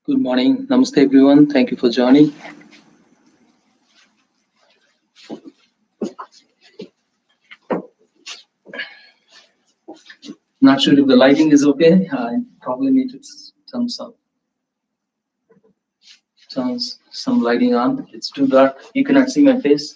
Good morning. Namaste everyone. Thank you for joining. Not sure if the lighting is okay. I probably need to turn some lighting on. It's too dark. You cannot see my face.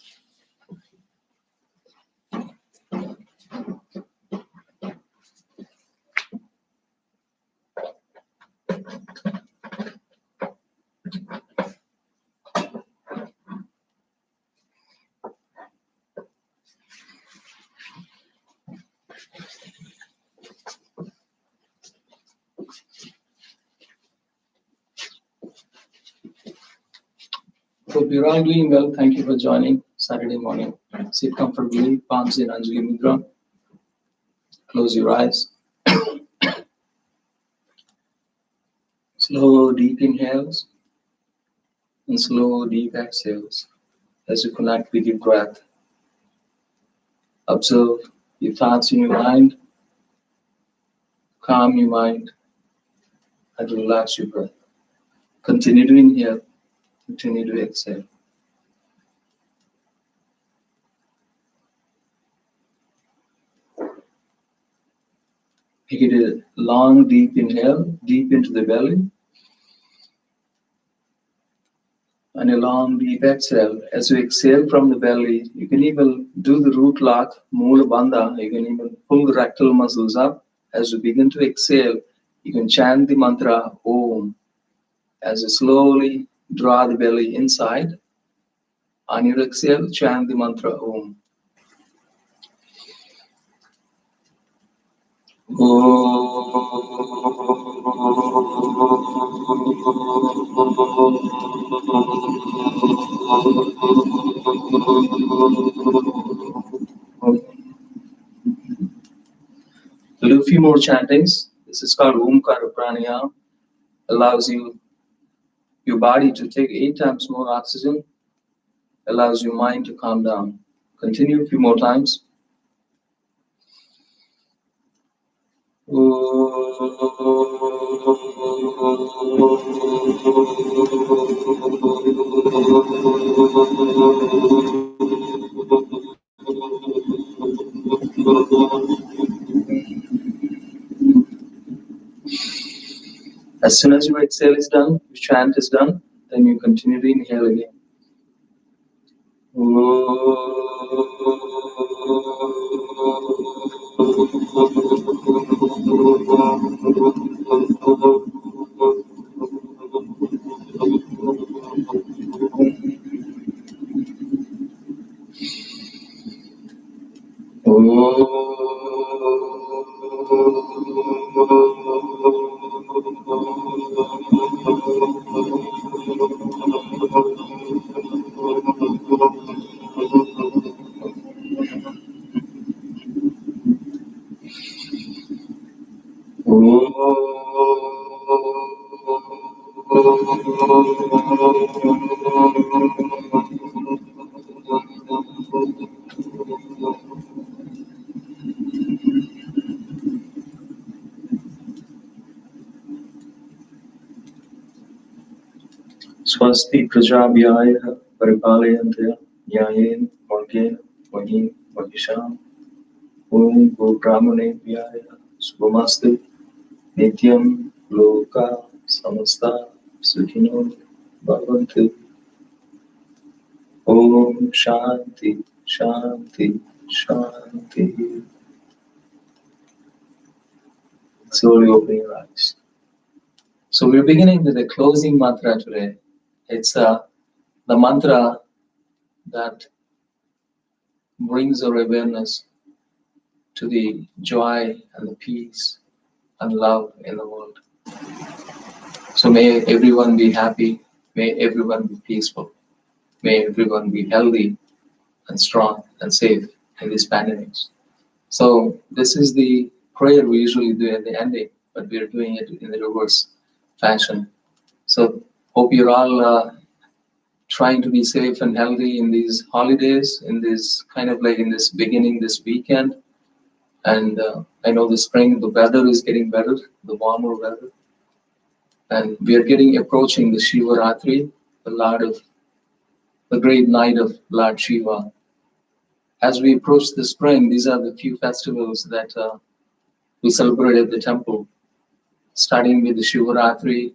Hope you're all doing well. Thank you for joining Saturday morning. Sit comfortably, palms in Anjali Mudra. Close your eyes. Slow, deep inhales and slow, deep exhales as you connect with your breath. Observe your thoughts in your mind. Calm your mind and relax your breath. Continue to inhale, continue to exhale. Take it a long, deep inhale, deep into the belly. And a long, deep exhale. As you exhale from the belly, you can even do the root lock, Mula Bandha. You can even pull the rectal muscles up. As you begin to exhale, you can chant the mantra Om. As you slowly draw the belly inside, on your exhale, chant the mantra Om. We'll do a few more chantings. This is called Omkara Pranayama. Allows your body to take 8 times more oxygen. Allows your mind to calm down. Continue a few more times. As soon as your exhale is done, your chant is done, then you continue to inhale again. Swasti Prajabhyaya Paripalayantia Nyayen Margen Mahim Mahisham Om Go Brahmanebhyaya Subhamastu Nityam Loka Samasta Sukhino Bhavantu. Om Shanti Shanti Shanti. Slowly open your eyes. So we're beginning with the closing mantra today. It's the mantra that brings our awareness to the joy and the peace and love in the world. So may everyone be happy, may everyone be peaceful, may everyone be healthy and strong and safe in these pandemics. So this is the prayer we usually do at the ending, but we are doing it in the reverse fashion. So hope you're all trying to be safe and healthy in these holidays, in this kind of like in this beginning, this weekend. And I know the spring, the weather is getting better, the warmer weather. And we are getting approaching the Shivaratri, the great night of Lord Shiva. As we approach the spring, these are the few festivals that we celebrate at the temple, starting with the Shivaratri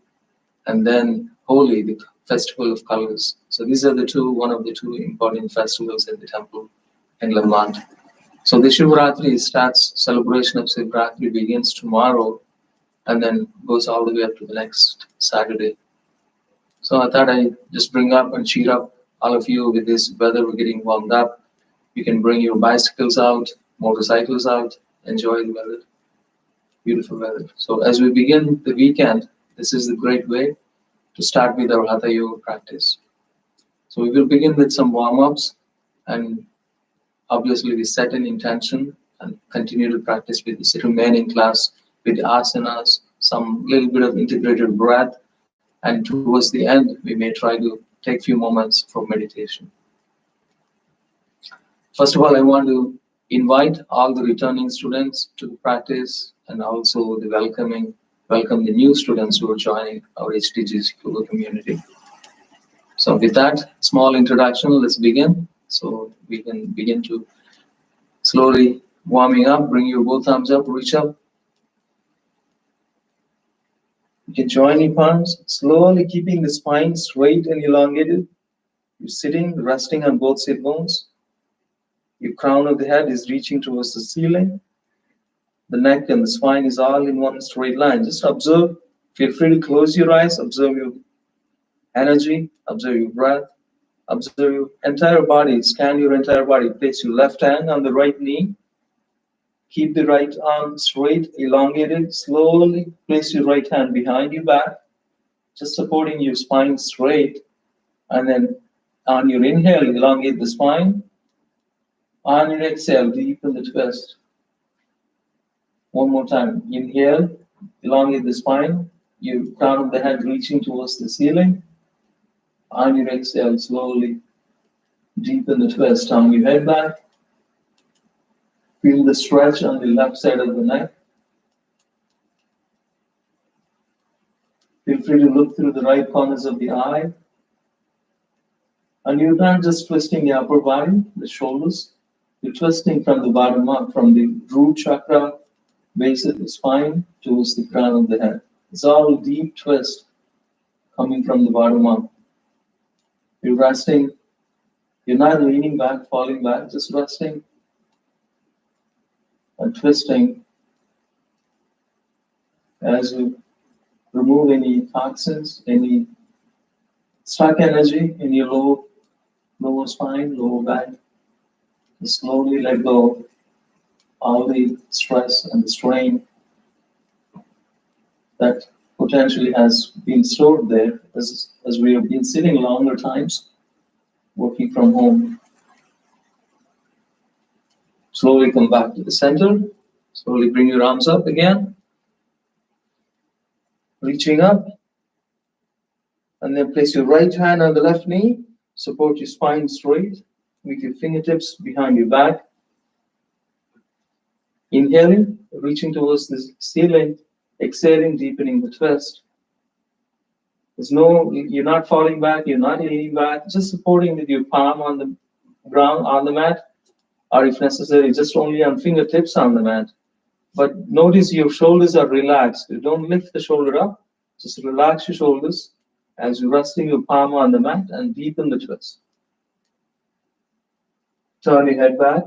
and then Holi, the festival of colors. So these are one of the two important festivals at the temple in Lamont. So the Shivaratri celebration of Shivaratri begins tomorrow and then goes all the way up to the next Saturday. So I thought I'd just bring up and cheer up all of you with this weather. We're getting warmed up. You can bring your bicycles out, motorcycles out, enjoy the weather, beautiful weather. So as we begin the weekend, this is a great way to start with our Hatha Yoga practice. So we will begin with some warm-ups, and obviously we set an intention and continue to practice with this remaining class with asanas, some little bit of integrated breath, and towards the end we may try to take few moments for meditation. First of all, I want to invite all the returning students to the practice and also welcome the new students who are joining our HTGC community. So with that small introduction, let's begin. So we can begin to slowly warming up, bring your both thumbs up, reach up. You can join your palms, slowly keeping the spine straight and elongated. You're sitting, resting on both sit bones. Your crown of the head is reaching towards the ceiling. The neck and the spine is all in one straight line. Just observe. Feel free to close your eyes. Observe your energy. Observe your breath. Observe your entire body. Scan your entire body. Place your left hand on the right knee. Keep the right arm straight, elongated. Slowly place your right hand behind your back, just supporting your spine straight. And then on your inhale, elongate the spine. On your exhale, deepen the twist. One more time. Inhale, elongate the spine. Your crown of the head reaching towards the ceiling. On your exhale, slowly deepen the twist. Turn your head back. Feel the stretch on the left side of the neck. Feel free to look through the right corners of the eye. And you're not just twisting the upper body, the shoulders. You're twisting from the bottom up, from the root chakra, base of the spine, towards the crown of the head. It's all a deep twist coming from the bottom up. You're resting. You're not leaning back, falling back, just resting and twisting as you remove any toxins, any stuck energy in your lower spine, lower back. Just slowly let go all the stress and the strain that potentially has been stored there as we have been sitting longer times, working from home. Slowly come back to the center. Slowly bring your arms up again. Reaching up. And then place your right hand on the left knee. Support your spine straight with your fingertips behind your back. Inhaling, reaching towards the ceiling. Exhaling, deepening the twist. You're not falling back, you're not leaning back, just supporting with your palm on the ground, on the mat, or if necessary, just only on fingertips on the mat. But notice your shoulders are relaxed. You don't lift the shoulder up, just relax your shoulders as you're resting your palm on the mat and deepen the twist. Turn your head back.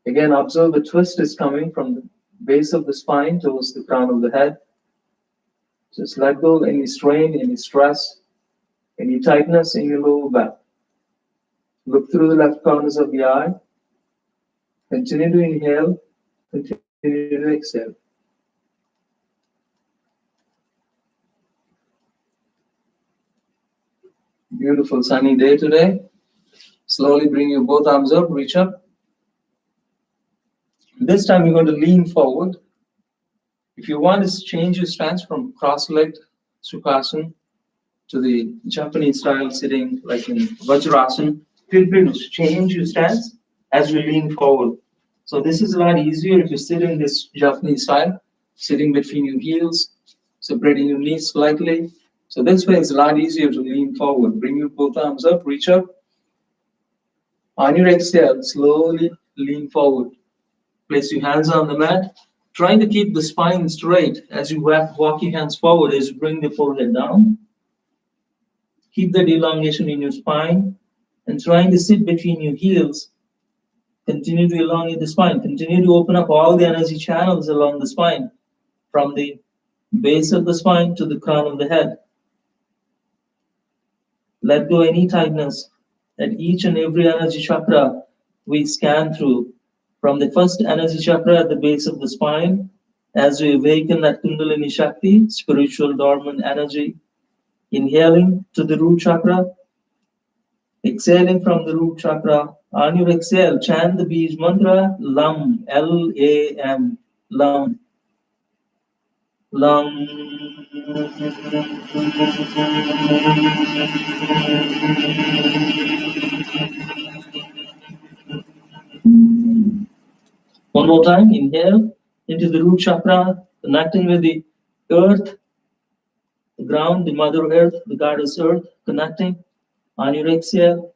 Again, observe the twist is coming from the base of the spine towards the crown of the head. Just let go of any strain, any stress, any tightness in your lower back. Look through the left corners of the eye. Continue to inhale, continue to exhale. Beautiful sunny day today. Slowly bring your both arms up, reach up. This time you're going to lean forward. If you want to change your stance from cross-legged Sukhasana to the Japanese style sitting like in Vajrasana, feel free to change your stance as you lean forward. So this is a lot easier if you sit in this Japanese style, sitting between your heels, separating your knees slightly. So this way it's a lot easier to lean forward. Bring your both arms up, reach up. On your exhale, slowly lean forward. Place your hands on the mat, trying to keep the spine straight as you walk your hands forward as you bring the forehead down. Keep that elongation in your spine and trying to sit between your heels. Continue to elongate the spine. Continue to open up all the energy channels along the spine, from the base of the spine to the crown of the head. Let go any tightness at each and every energy chakra we scan through, from the first energy chakra at the base of the spine, as we awaken that Kundalini Shakti, spiritual dormant energy, inhaling to the root chakra, exhaling from the root chakra. On your exhale, chant the Bij mantra, Lam, L-A-M, Lam, Lam. One more time, inhale into the root chakra, connecting with the earth, the ground, the mother earth, the goddess earth, connecting. On your exhale,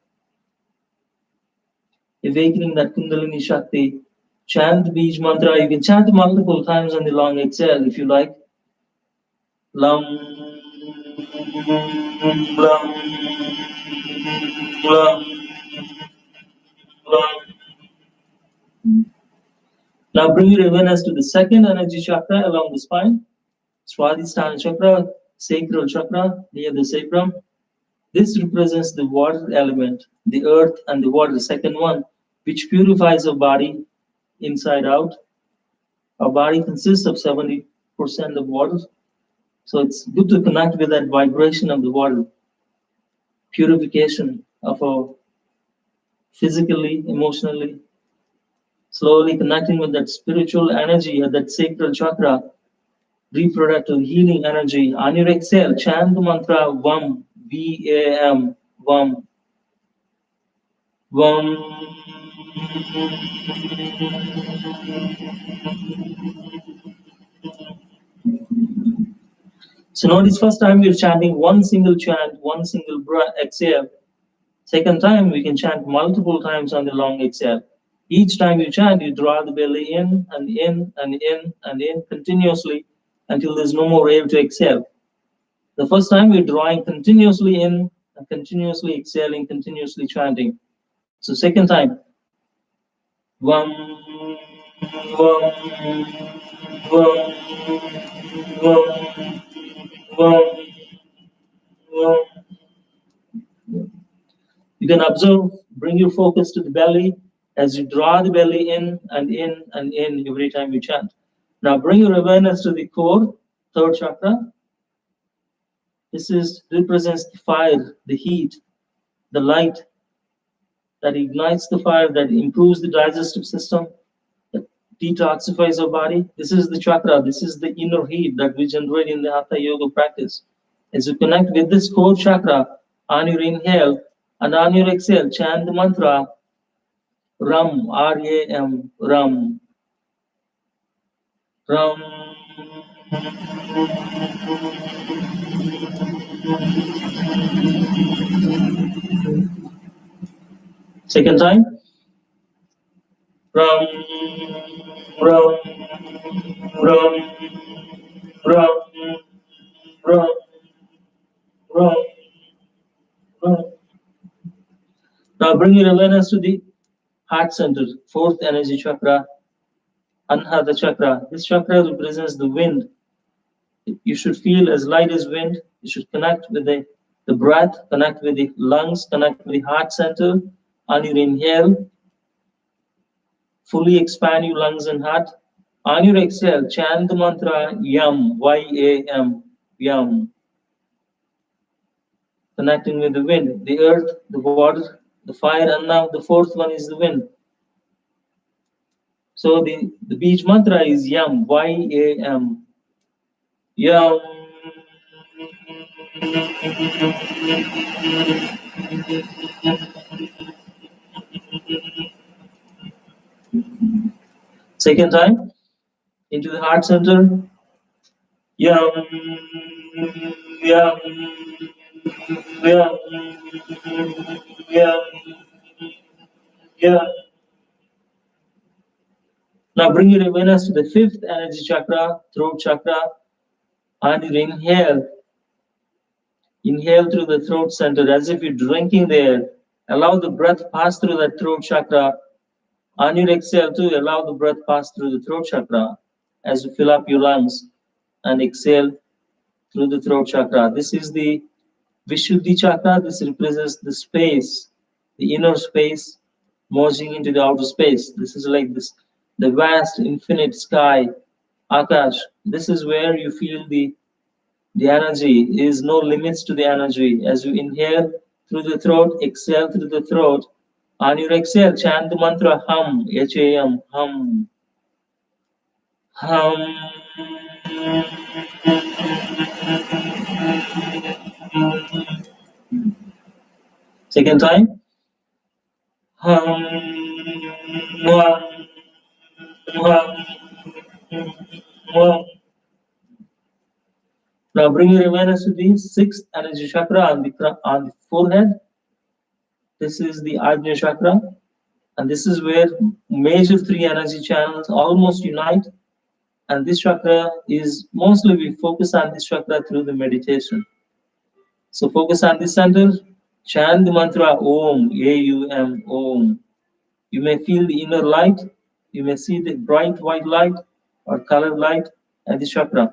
awakening that Kundalini Shakti. Chant the Bij mantra. You can chant it multiple times on the long exhale if you like. Lam, Lam, Lam, Lam. Now bring your awareness to the second energy chakra along the spine, Swadhisthana chakra, sacral chakra near the sacrum. This represents the water element, the earth and the water, the second one, which purifies our body inside out. Our body consists of 70% of water. So it's good to connect with that vibration of the water, purification of our physically, emotionally, slowly connecting with that spiritual energy at that sacral chakra, reproductive healing energy. On your exhale, chant the mantra VAM, V-A-M, VAM, VAM. So notice first time we're chanting one single chant, one single breath, exhale. Second time we can chant multiple times on the long exhale. Each time you chant, you draw the belly in and in and in and in continuously until there's no more air to exhale. The first time we're drawing continuously in and continuously exhaling, continuously chanting. So second time, Vam, Vam, Vam, Vam, Vam, Vam. You can observe, bring your focus to the belly as you draw the belly in and in and in every time you chant. Now bring your awareness to the core, third chakra. This represents the fire, the heat, the light that ignites the fire, that improves the digestive system, that detoxifies our body. This is the chakra, this is the inner heat that we generate in the Hatha Yoga practice. As you connect with this core chakra, on your inhale and on your exhale, chant the mantra Ram, R-A-M, Ram, Ram. Second time, Ram, Ram, Ram, Ram, Ram, Ram, Ram. Now bring your awareness to the heart center, fourth energy chakra, Anahata chakra. This chakra represents the wind. You should feel as light as wind. You should connect with the breath, connect with the lungs, connect with the heart center. On your inhale, Fully expand your lungs and heart. On your exhale, chant the mantra Yam, Y-A-M, Yam, connecting with the wind, the earth, the water, the fire, and now the fourth one is the wind. So the beach mantra is Yam, Y-A-M, Yam. Second time, into the heart center, Yam, Yam, Yam, Yam, Yam. Now bring your awareness to the fifth energy chakra, throat chakra, and you inhale. Inhale through the throat center as if you're drinking the air. Allow the breath pass through that throat chakra. On your exhale too, allow the breath pass through the throat chakra as you fill up your lungs and exhale through the throat chakra. This is the Vishuddhi chakra. This represents the space, the inner space merging into the outer space. This is like this, the vast infinite sky, Akash. This is where you feel the energy is no limits to the energy. As you inhale through the throat, exhale through the throat. On your exhale, chant the mantra Hum, H-A-M, Hum, Hum. Second time, Hum, Hum, Hum, Hum. Now bring your awareness to the sixth energy chakra on the forehead. This is the Ajna chakra, and this is where major three energy channels almost unite. And this chakra is mostly we focus on this chakra through the meditation. So focus on this center, chant the mantra Om, A-U-M, Om. You may feel the inner light, you may see the bright white light or colored light at the chakra.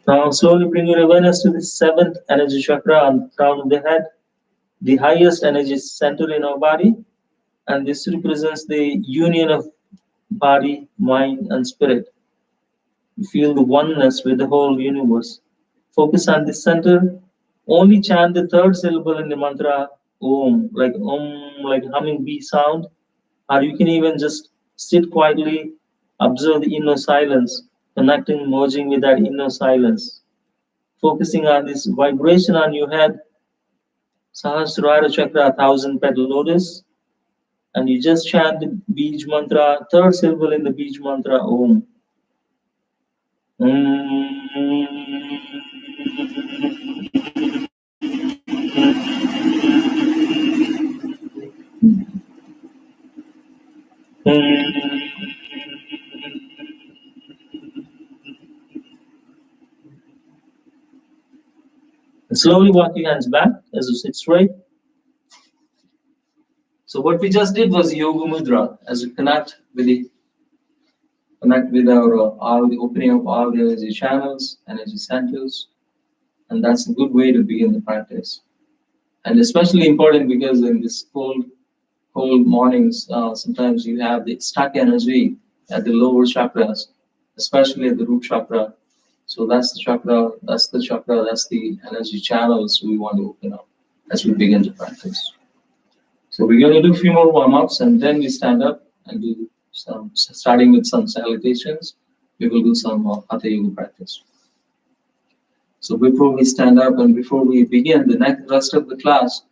Now slowly bring your awareness to the seventh energy chakra on the crown of the head, the highest energy center in our body, and this represents the union of body, mind, and spirit. You feel the oneness with the whole universe. Focus on this center. Only chant the third syllable in the mantra Om, like humming bee sound, or you can even just sit quietly, observe the inner silence, connecting, merging with that inner silence. Focusing on this vibration on your head, Sahasrara Chakra, thousand petal lotus, and you just chant the Bij mantra, third syllable in the Bij mantra, Om. Slowly walk your hands back as you sit straight. So what we just did was Yoga Mudra as we connect with our all the opening of all the energy channels, energy centers, and that's a good way to begin the practice. And especially important because in this cold mornings, sometimes you have the stuck energy at the lower chakras, especially at the root chakra. So that's the chakra, that's the energy channels we want to open up as we begin to practice. So we're going to do a few more warm-ups and then we stand up and do some, starting with some salutations, we will do some Hatha Yoga practice. So before we stand up and before we begin the next rest of the class,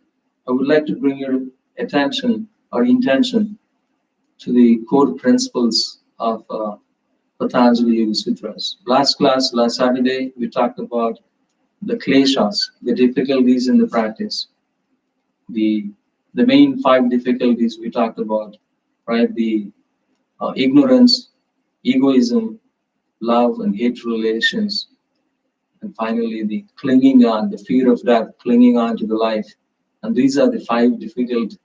I would like to bring your attention or intention to the core principles of Patanjali Yoga Sutras. Last class, last Saturday, we talked about the kleshas, the difficulties in the practice. The main five difficulties we talked about, right? The ignorance, egoism, love and hate relations, and finally the clinging on, the fear of death, clinging on to the life. And these are the five difficulties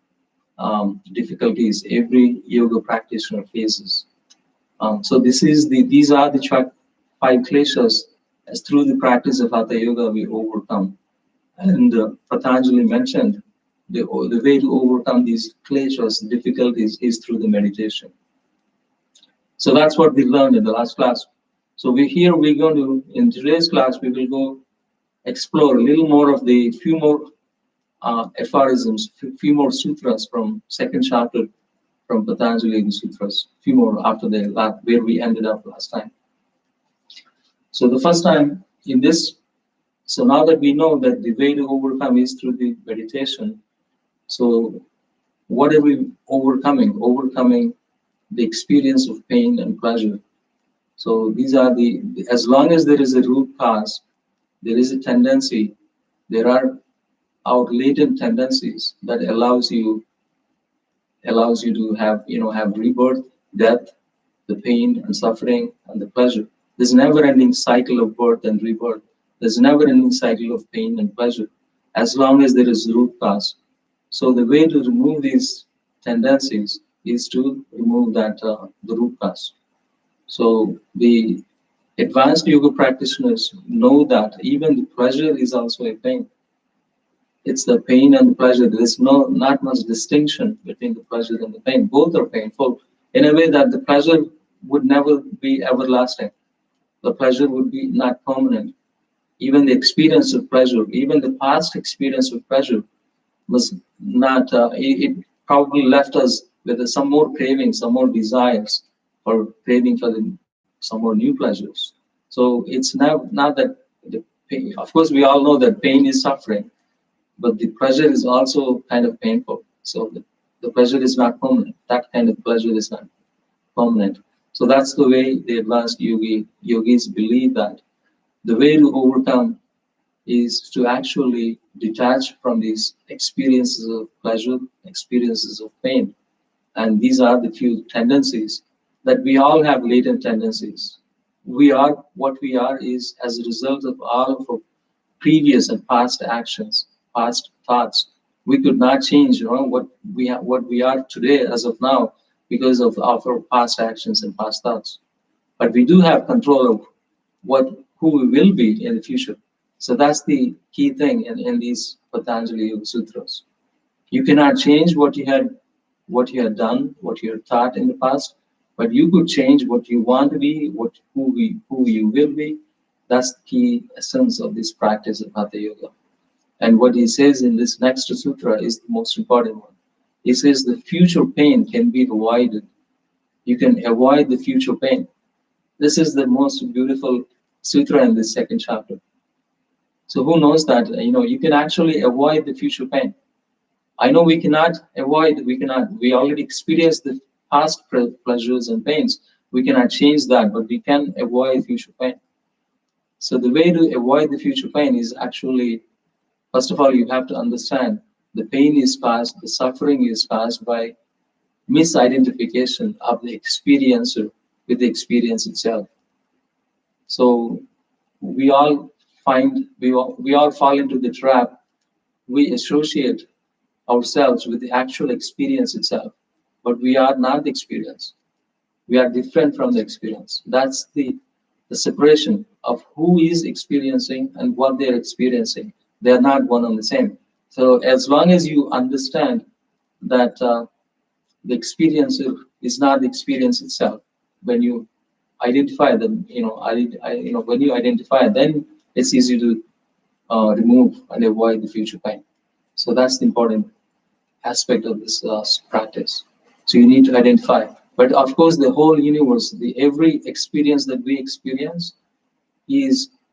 every yoga practitioner faces. So these are the five kleshas. As through the practice of Hatha Yoga we overcome. And Patanjali mentioned the way to overcome these kleshas, difficulties, is through the meditation. So that's what we learned in the last class. So we're going to, in today's class, we will go explore a little more of the few more aphorisms, few more sutras from second chapter from Patanjali Sutras, few more after where we ended up last time. So the first time in this, so now that we know that the way to overcome is through the meditation, so what are we overcoming? Overcoming the experience of pain and pleasure. So these are as long as there is a root cause, there is a tendency, there are our latent tendencies that allows you to have rebirth, death, the pain and suffering and the pleasure. There's a never-ending cycle of birth and rebirth. There's a never-ending cycle of pain and pleasure, as long as there is root cause. So the way to remove these tendencies is to remove the root cause. So the advanced yoga practitioners know that even the pleasure is also a pain. It's the pain and the pleasure. There's not much distinction between the pleasure and the pain. Both are painful in a way that the pleasure would never be everlasting. The pleasure would be not permanent. Even the experience of pleasure, even the past experience of pleasure was not, it probably left us with some more cravings, some more desires, or craving for some more new pleasures. So it's not that the pain, of course, we all know that pain is suffering, but the pleasure is also kind of painful. So the pleasure is not permanent. That kind of pleasure is not permanent. So that's the way the advanced yogis believe that the way to overcome is to actually detach from these experiences of pleasure, experiences of pain. And these are the few tendencies that we all have latent tendencies. We are what we are is as a result of all of our previous and past actions, past thoughts. We could not change what we are today as of now because of our past actions and past thoughts. But we do have control of who we will be in the future. So that's the key thing in these Patanjali Yoga Sutras. You cannot change what you had done, what you had thought in the past, but you could change what you want to be, who you will be. That's the key essence of this practice of Hatha Yoga. And what he says in this next sutra is the most important one. He says the future pain can be avoided. You can avoid the future pain. This is the most beautiful sutra in this second chapter. So who knows that you can actually avoid the future pain. I know we cannot avoid, we already experienced the past pleasures and pains. We cannot change that, but we can avoid future pain. So the way to avoid the future pain is actually, first of all, you have to understand the pain is caused, the suffering is caused by misidentification of the experiencer with the experience itself. So we all fall into the trap. We associate ourselves with the actual experience itself, but we are not the experience. We are different from the experience. That's the separation of who is experiencing and what they're experiencing. They're not one and the same. So as long as you understand that the experiencer is not the experience itself, when you identify them, when you identify, then it's easy to remove and avoid the future pain. So that's the important aspect of this practice. So you need to identify. But of course, the whole universe, every experience that we experience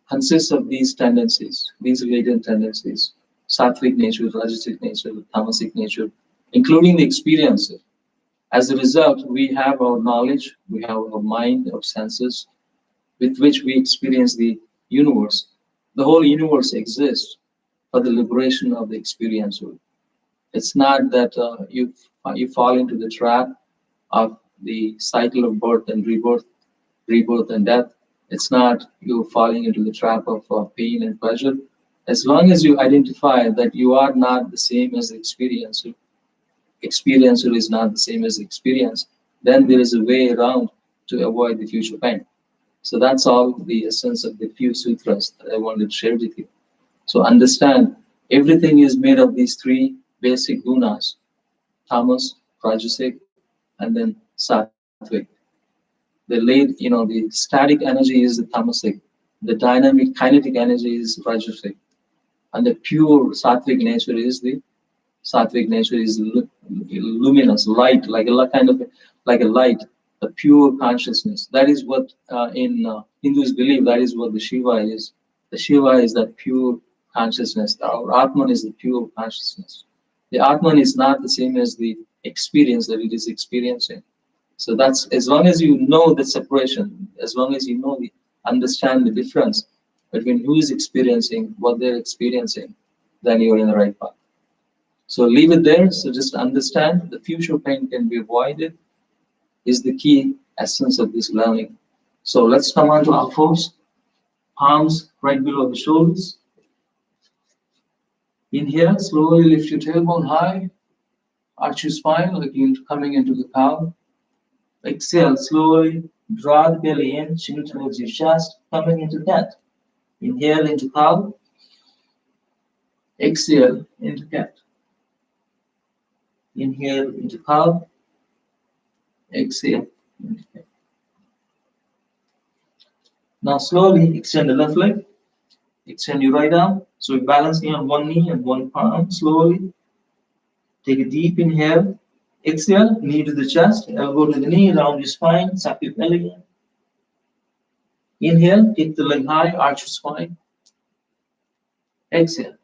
consists of these tendencies, these latent tendencies, sattvic nature, rajasic nature, tamasic nature, including the experiencer. As a result, we have our knowledge, we have our mind, our senses, with which we experience the universe. The whole universe exists for the liberation of the experiencer. It's not that you fall into the trap of the cycle of birth and rebirth rebirth and death. It's not you falling into the trap of pain and pleasure. As long as you identify that you are not the same as the experiencer, experiencer is not the same as the experience, then there is a way around to avoid the future pain. So that's all the essence of the few sutras that I wanted to share with you. So understand everything is made of these three basic gunas: tamas, rajasic, and then sattvic. The static energy is the tamasic, the dynamic kinetic energy is rajasic, and the pure sattvic nature is the sattvic nature is luminous, light, like a kind of like a light, the pure consciousness. That is what in Hindus believe. That is what the Shiva is. The Shiva is that pure consciousness. Our Atman is the pure consciousness. The Atman is not the same as the experience that it is experiencing. So that's as long as you know the separation, as long as you know understand the difference between who is experiencing what they're experiencing, then you're in the right path. So leave it there. So just understand the future pain can be avoided is the key essence of this learning. So let's come on to our pose. Palms right below the shoulders. Inhale, slowly lift your tailbone high. Arch your spine like you're coming into the cow. Exhale, slowly draw the belly in, chin towards your chest, coming into cat. Inhale into cow. Exhale into cat. Inhale into cow. Exhale into cat. Now slowly extend the left leg. Extend your right arm. So we're balancing on one knee and one palm. Slowly take a deep inhale. Exhale, knee to the chest, elbow to the knee, round your spine, suck your belly in. Inhale, kick the leg high, arch your spine. Exhale.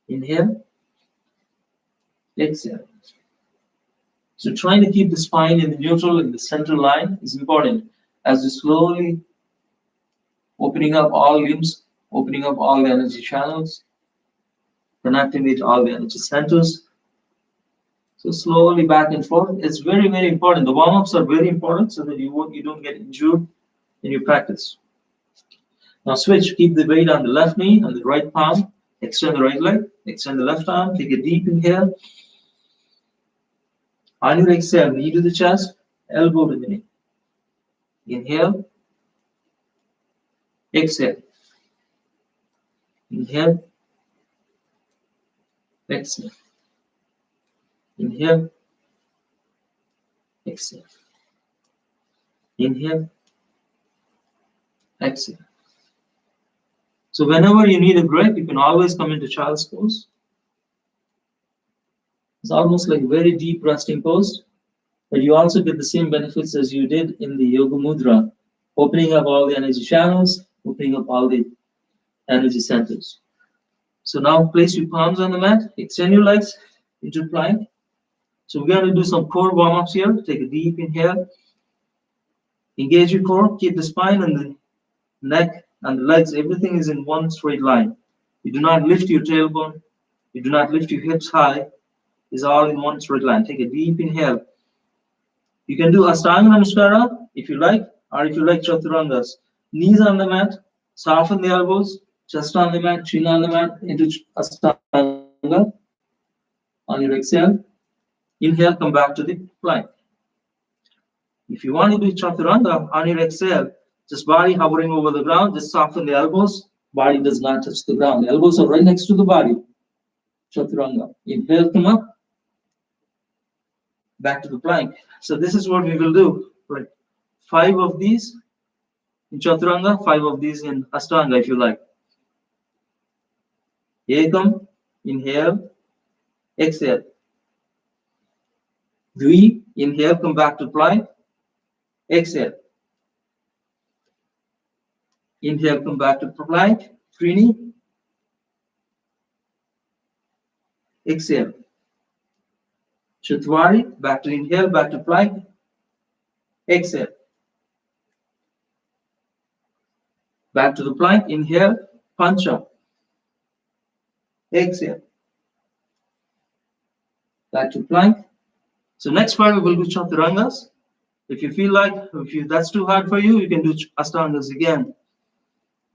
Inhale. Exhale. So trying to keep the spine in the neutral, in the center line is important as you slowly opening up all limbs, opening up all the energy channels, connecting with all the energy centers. So slowly back and forth. It's very, very important. The warm-ups are very important so that you don't get injured in your practice. Now switch. Keep the weight on the left knee and the right palm. Extend the right leg. Extend the left arm. Take a deep inhale. On your exhale, knee to the chest, elbow to the knee. Inhale. Exhale. Inhale. Exhale. Inhale. Exhale. Inhale. Exhale. So whenever you need a break, you can always come into child's pose. It's almost like a very deep resting pose, but you also get the same benefits as you did in the Yoga Mudra, opening up all the energy channels, opening up all the energy centers. So now place your palms on the mat, extend your legs into plank. So we're going to do some core warm-ups here. Take a deep inhale. Engage your core, keep the spine and the neck and the legs, everything is in one straight line. You do not lift your tailbone, you do not lift your hips high, it's all in one straight line. Take a deep inhale. You can do Astanga Namaskara if you like, or if you like Chaturangas. Knees on the mat, soften the elbows, chest on the mat, chin on the mat, into Astanga. On your exhale, inhale, come back to the plank. If you want to do Chaturanga, on your exhale, just body hovering over the ground, just soften the elbows, body does not touch the ground. The elbows are right next to the body. Chaturanga. Inhale, come up, back to the plank. So this is what we will do. Right. 5 of these in Chaturanga, 5 of these in Astanga if you like. Ekam, inhale, exhale. Dvi, inhale, come back to plank, exhale. Inhale, come back to plank, Trini, exhale. Chatwari, back to inhale, back to plank, exhale. Back to the plank, inhale, pancha, exhale. Back to plank. So next part we will do Chaturangas. If you feel like that's too hard for you, you can do Ashtangas again.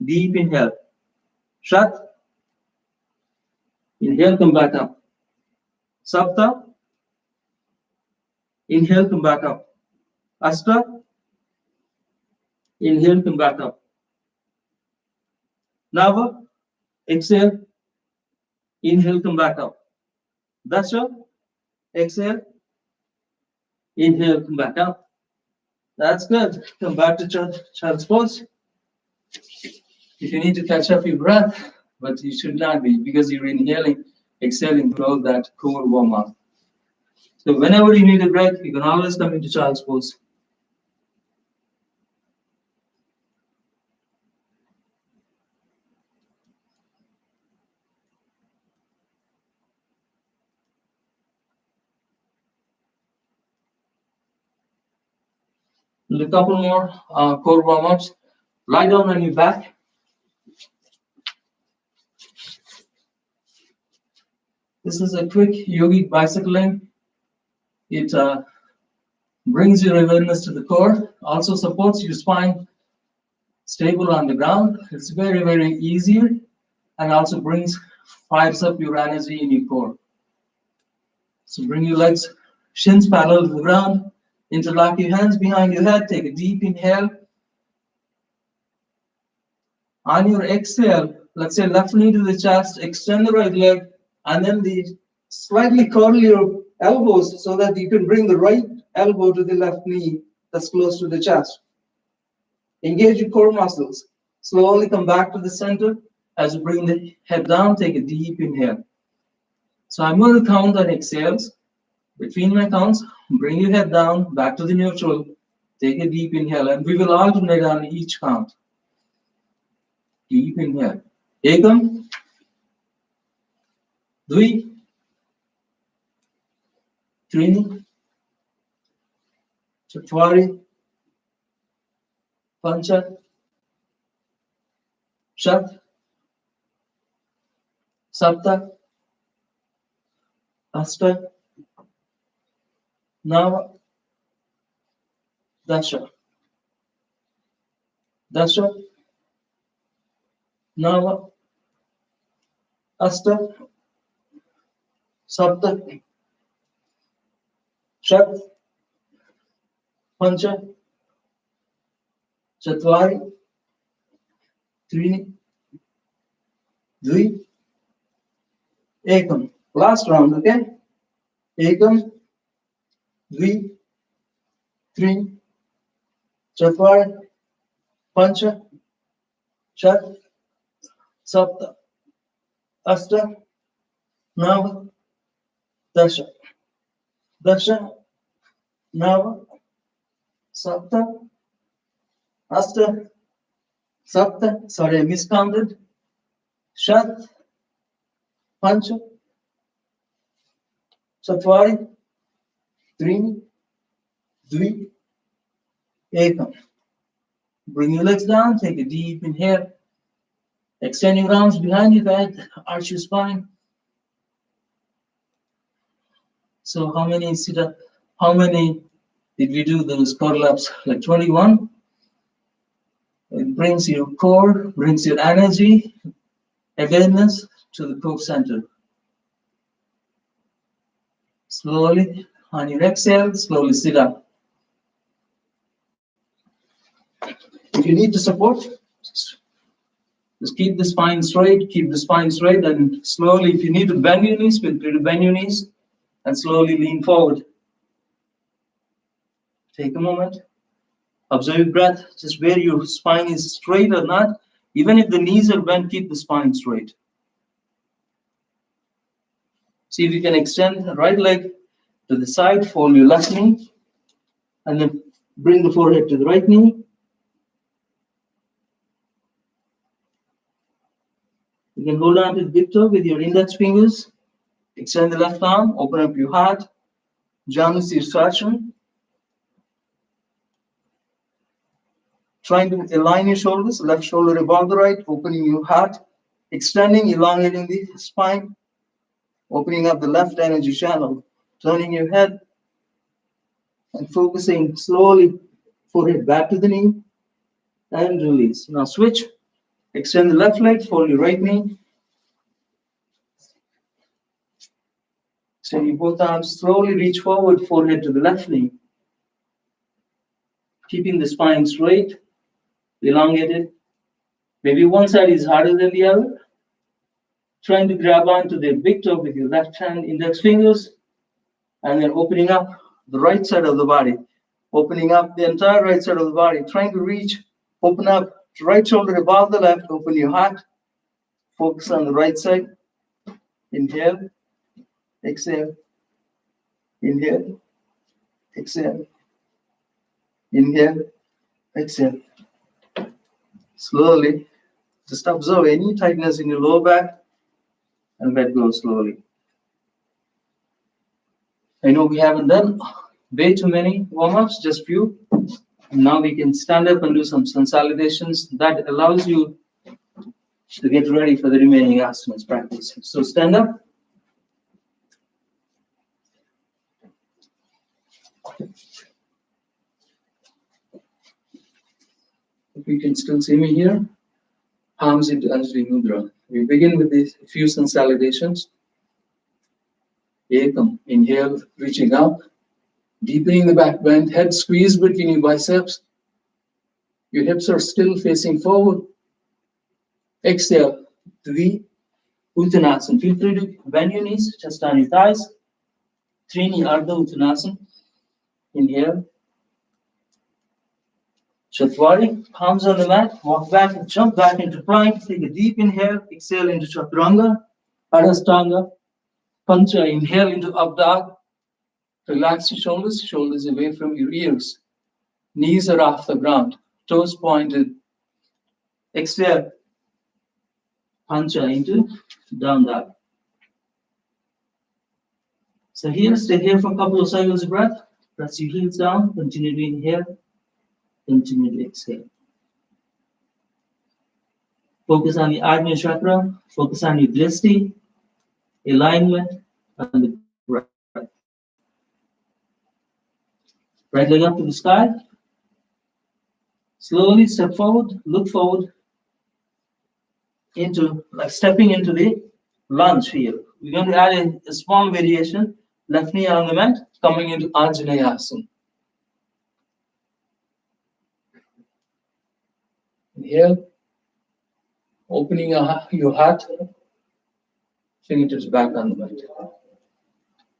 Deep inhale. Shut. Inhale, come back up. Sapta. Inhale, come back up. Asta. Inhale, come back up. Nava. Exhale. Inhale, come back up. Dasha. Exhale. Inhale, come back up. That's good. Come back to child's pose. If you need to catch up your breath, but you should not be because you're inhaling, exhaling throughout that core warm up. So whenever you need a breath, you can always come into child's pose. A couple more core warm ups. Lie down on your back. This is a quick yogic bicycling. It brings your awareness to the core, also supports your spine stable on the ground. It's very, very easy and also fires up your energy in your core. So bring your legs, shins parallel to the ground, interlock your hands behind your head, take a deep inhale. On your exhale, let's say left knee to the chest, extend the right leg, and then slightly curl your elbows so that you can bring the right elbow to the left knee that's close to the chest. Engage your core muscles. Slowly come back to the center. As you bring the head down, take a deep inhale. So I'm going to count on exhales. Between my counts, bring your head down, back to the neutral. Take a deep inhale, and we will alternate on each count. Deep inhale. Ekam, Dvi, Trini, Chatwari, Pancha, Shat, Sapta, Asta, Nava, Dasha. Dasha, Nava, Asta, Sapta, Shat, Pancha, Chatwari, Trini, Dvi, Ekam. Last round, okay? Ekam, Dvi, Trini, Chatwari, Pancha, Shat, Sapta, Asta, Nava, Dasha. Dasha, Nava, Sapta, Asta, Sapta, sorry, I miscounted. Shat, Pancha, Chatwari, Trini, Dvi, Ekam. Bring your legs down, take a deep inhale. Extend your arms behind your head, arch your spine. So how many did we do those core laps? Like 21? It brings your core, brings your energy, awareness to the core center. Slowly, on your exhale, slowly sit up. If you need the support, just keep the spine straight, and slowly, if you need to bend your knees, feel free to bend your knees, and slowly lean forward. Take a moment. Observe your breath, just where your spine is straight or not. Even if the knees are bent, keep the spine straight. See if you can extend the right leg to the side, fold your left knee, and then bring the forehead to the right knee. You can hold on to the big toe with your index fingers. Extend the left arm, open up your heart. Janu Sirsacham. Trying to align your shoulders, left shoulder above the right, opening your heart, extending, elongating the spine, opening up the left energy channel, turning your head, And focusing slowly, forehead back to the knee, and release. Now switch. Extend the left leg, fold your right knee. Extend your both arms, slowly reach forward, forehead to the left knee. Keeping the spine straight, elongated. Maybe one side is harder than the other. Trying to grab onto the big toe with your left hand index fingers, and then opening up the right side of the body. Opening up the entire right side of the body, trying to reach, open up right shoulder above the left, open your heart, focus on the right side. Inhale, exhale, inhale, exhale, inhale, exhale. Slowly, just observe any tightness in your lower back and let go slowly. I know we haven't done way too many warm-ups, just few. Now we can stand up and do some consolidations. That allows you to get ready for the remaining asanas practice. So stand up. If you can still see me here, palms into Anjali Mudra. We begin with these few consolidations. Ekam, inhale, reaching up, deepening the back bend, head squeezed between your biceps. Your hips are still facing forward. Exhale, Dvi, Uttanasana. Feel free to bend your knees, chest on your thighs. Trini, Ardha Uttanasana. Inhale. Chatwari, palms on the mat, walk back and jump back into plank. Take a deep inhale, exhale into Chaturanga, Adhastanga. Pancha, inhale into up dog. Relax your shoulders, shoulders away from your ears. Knees are off the ground, toes pointed. Exhale. Pancha into down dog. So here, stay here for a couple of cycles of breath. Press your heels down, continue to inhale, continue to exhale. Focus on the Ajna chakra, focus on your drishti, alignment, and the breath. Right leg up to the sky. Slowly step forward, look forward into, like stepping into the lunge here. We're going to add a small variation. Left knee on the mat, coming into Anjaneyasana. Asana. Inhale, opening your heart, fingertips back on the mat.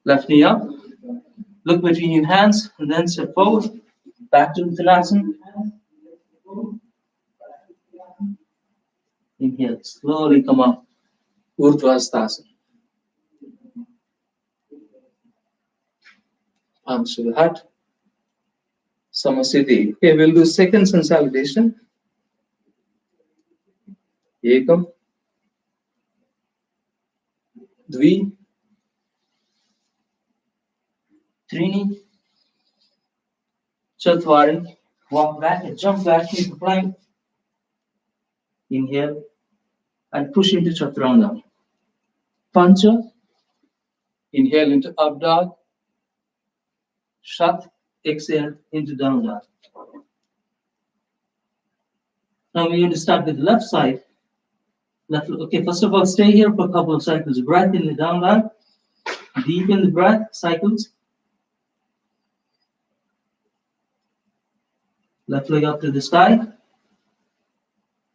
Left knee up, look between your hands, and then step forward, back to Uttanasana. Inhale, slowly come up, Urdhva Palms to the heart. Samasthiti. Okay, we'll do second consolidation. Ekam. Dvi. Trini. Chatwari. Walk back and jump back into plank. Inhale and push into Chaturanga. Pancha. Inhale into up dog. Shat. Exhale into down dog. Now we're going to start with the left side. Okay, first of all, stay here for a couple of cycles. Breath in the down dog. Deepen the breath, cycles. Left leg up to the sky.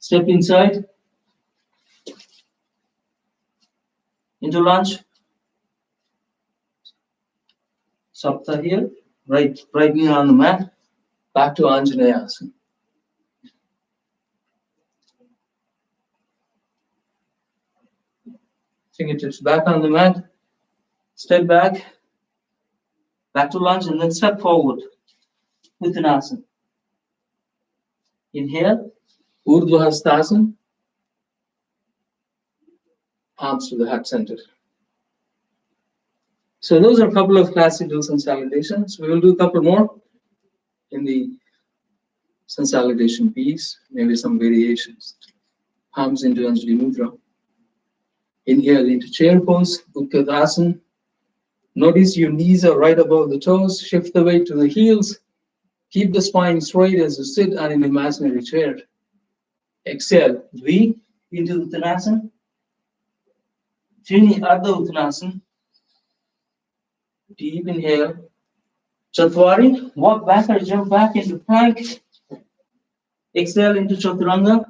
Step inside. Into lunge. Sapta here. Right knee on the mat. Back to Anjaneyasana. Fingertips back on the mat. Step back. Back to lunge and then step forward. Uttanasana. Inhale. Urdhva Hastasana. Palms to the heart center. So those are a couple of classical consolidations. We will do a couple more in the consolidation piece, maybe some variations. Palms into Anjali Mudra. Inhale into chair pose, Utkatasana. Notice your knees are right above the toes. Shift the weight to the heels. Keep the spine straight as you sit on an imaginary chair. Exhale. V into Uttanasana. Trini Ardha Uttanasana. Deep inhale. Chatwari. Walk back or jump back into plank. Exhale into Chaturanga.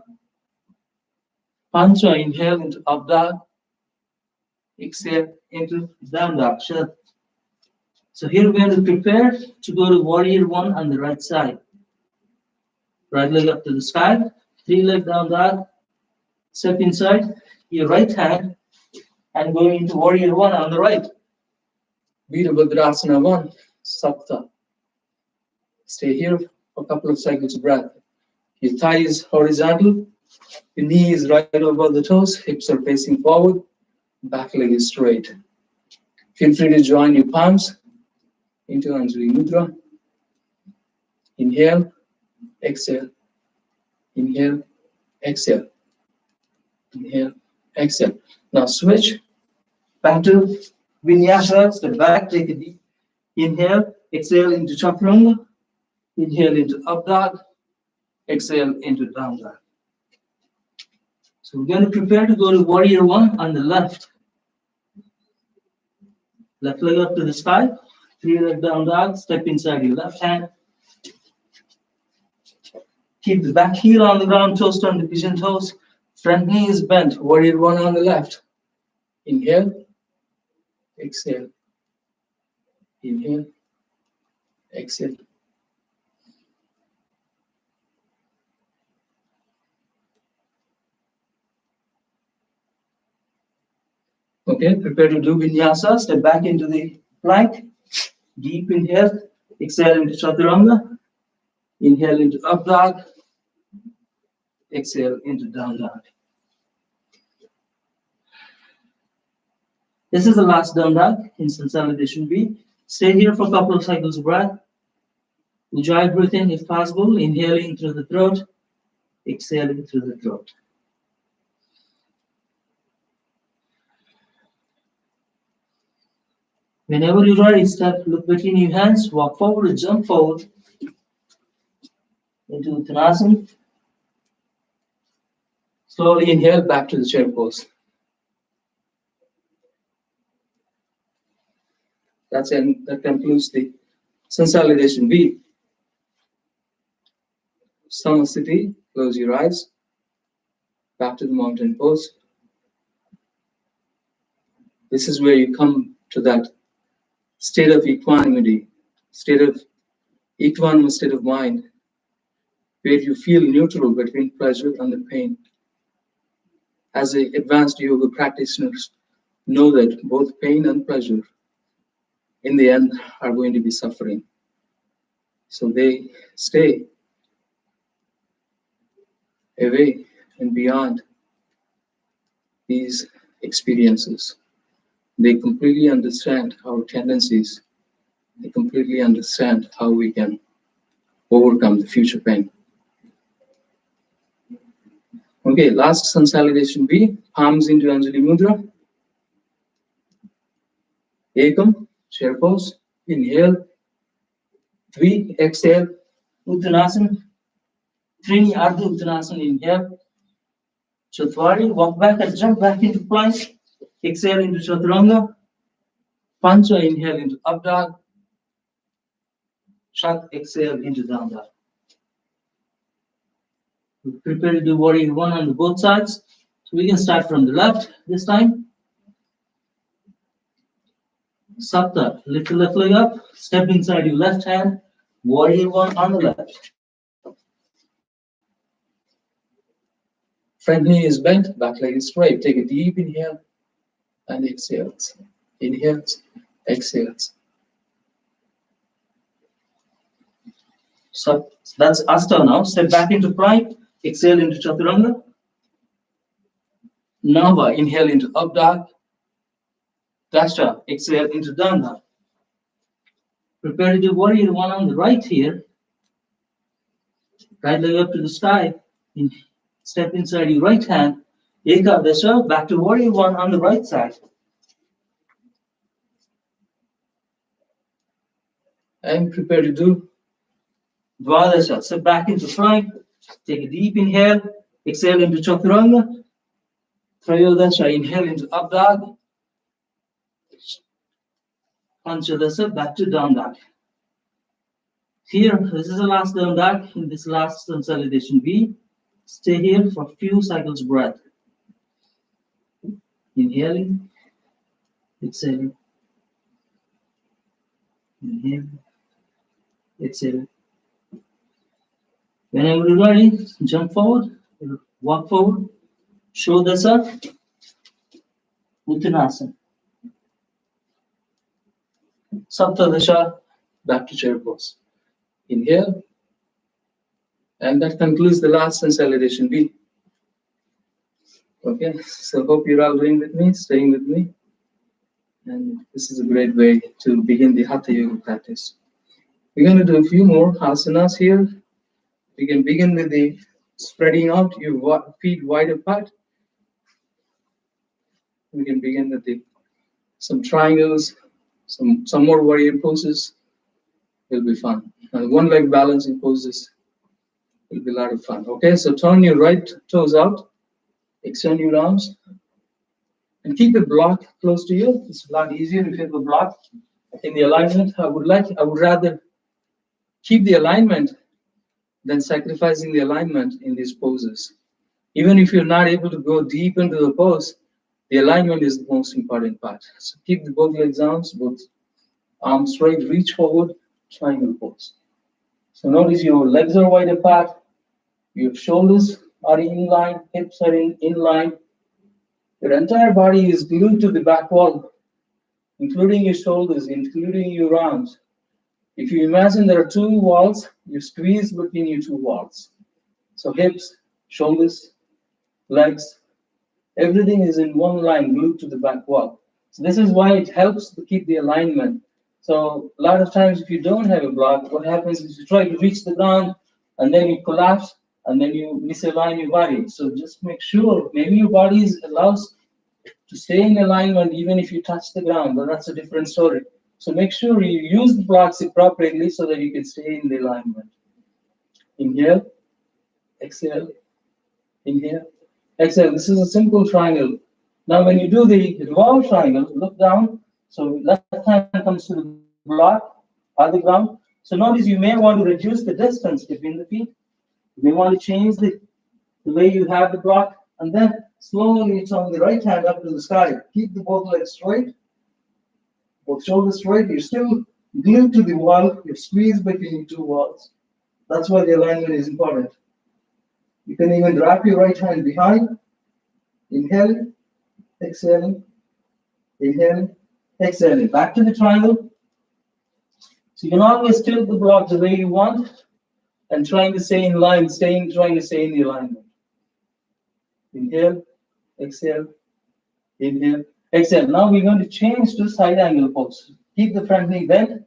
Pancha. Inhale into up dog. Exhale into down dog. So here we're going to prepare to go to warrior one on the right side. Right leg up to the sky, 3 leg down dog. Step inside your right hand and go into warrior one on the right. Virabhadrasana 1, Sapta. Stay here for a couple of cycles of breath. Your thigh is horizontal, your knee is right above the toes, hips are facing forward, back leg is straight. Feel free to join your palms into Anjali Mudra. Inhale, exhale, inhale, exhale, inhale, exhale. Now switch back to Vinyasa, step back, take a deep inhale, exhale into Chaturanga, inhale into up dog, exhale into down dog. So we're going to prepare to go to warrior one on the left. Left leg up to the sky, 3 leg down dog, step inside your left hand. Keep the back heel on the ground, toes on the pigeon toes. Front knee is bent, warrior one on the left. Inhale, exhale, inhale, exhale. Okay, prepare to do vinyasa. Step back into the plank. Deep inhale, exhale into Chaturanga. Inhale into up dog. Exhale into down dog. This is the last down dog in consolidation B. Stay here for a couple of cycles of breath. Ujjayi breathing if possible. Inhaling through the throat. Exhaling through the throat. Whenever you're ready, step, look between your hands, walk forward, jump forward into Uttanasana. Slowly inhale back to the chair pose. That concludes the consolidation B. Samasthiti, close your eyes. Back to the mountain pose. This is where you come to that state of equanimity, equanimous state of mind, where you feel neutral between pleasure and the pain. As the advanced yoga practitioners know that both pain and pleasure in the end are going to be suffering. So they stay away and beyond these experiences. They completely understand our tendencies. They completely understand how we can overcome the future pain. Okay, last consolidation B, palms into Anjali Mudra. Ekam, chair pose. Inhale. Dvi, exhale. Uttanasana. Trini, Ardha Uttanasana. Inhale. Chatwari, walk back and jump back into plank. Exhale into Chaturanga. Pancha, inhale into up dog. Shat, exhale into down dog. Prepare to do warrior one on both sides. So we can start from the left this time. Sapta, lift the left leg up, step inside your left hand, warrior one on the left. Front knee is bent, back leg is straight. Take a deep inhale and exhales. Inhales, exhales. So that's Asta now. Step back into plank, exhale into Chaturanga. Nava, inhale into up dog. Dasha, exhale into down dog. Prepare to do warrior one on the right here. Right leg up to the sky. Step inside your right hand. Ekadasha, back to warrior one on the right side. And prepare to do Dvadasha. So back into plank. Take a deep inhale. Exhale into Chaturanga. Trayodasha. Inhale into up dog. Panchadasha. Back to down dog. Here, this is the last down dog. In this last consolidation B, stay here for a few cycles breath. Inhaling. Exhaling. Inhale. Exhale. Whenever you're ready, jump forward, walk forward, Shodhasa, Uttanasana. Saptadasha, back to chair pose. Inhale, and that concludes the last consolidation B. Okay, so hope you're all doing with me, staying with me. And this is a great way to begin the Hatha Yoga practice. We're going to do a few more asanas here. We can begin with the spreading out your feet wide apart. We can begin with some triangles, some more warrior poses. Will be fun. And one leg balancing poses will be a lot of fun. Okay, so turn your right toes out, extend your arms, and keep the block close to you. It's a lot easier if you have a block in the alignment. I would rather keep the alignment than sacrificing the alignment in these poses. Even if you're not able to go deep into the pose, the alignment is the most important part. So keep both legs arms, both arms straight, reach forward, triangle pose. So notice your legs are wide apart, your shoulders are in line, hips are in line. Your entire body is glued to the back wall, including your shoulders, including your arms. If you imagine there are two walls, you squeeze between your two walls. So hips, shoulders, legs, everything is in one line glued to the back wall. So this is why it helps to keep the alignment. So a lot of times if you don't have a block, what happens is you try to reach the ground and then you collapse and then you misalign your body. So just make sure, maybe your body allows to stay in alignment even if you touch the ground, but that's a different story. So make sure you use the blocks appropriately so that you can stay in the alignment. Inhale, exhale, inhale, exhale. This is a simple triangle. Now when you do the revolve triangle, look down. So left hand comes to the block or the ground. So notice you may want to reduce the distance between the feet. You may want to change the way you have the block, and then slowly turn the right hand up to the sky. Keep the both legs straight, both shoulders straight. You're still glued to the wall. You're squeezed between two walls. That's why the alignment is important. You can even wrap your right hand behind. Inhaling, exhaling, inhaling, exhaling. Back to the triangle. So you can always tilt the block the way you want and trying to stay in line, trying to stay in the alignment. Inhale, exhale, inhale, exhale. Now we're going to change to side angle pose. Keep the front knee bent.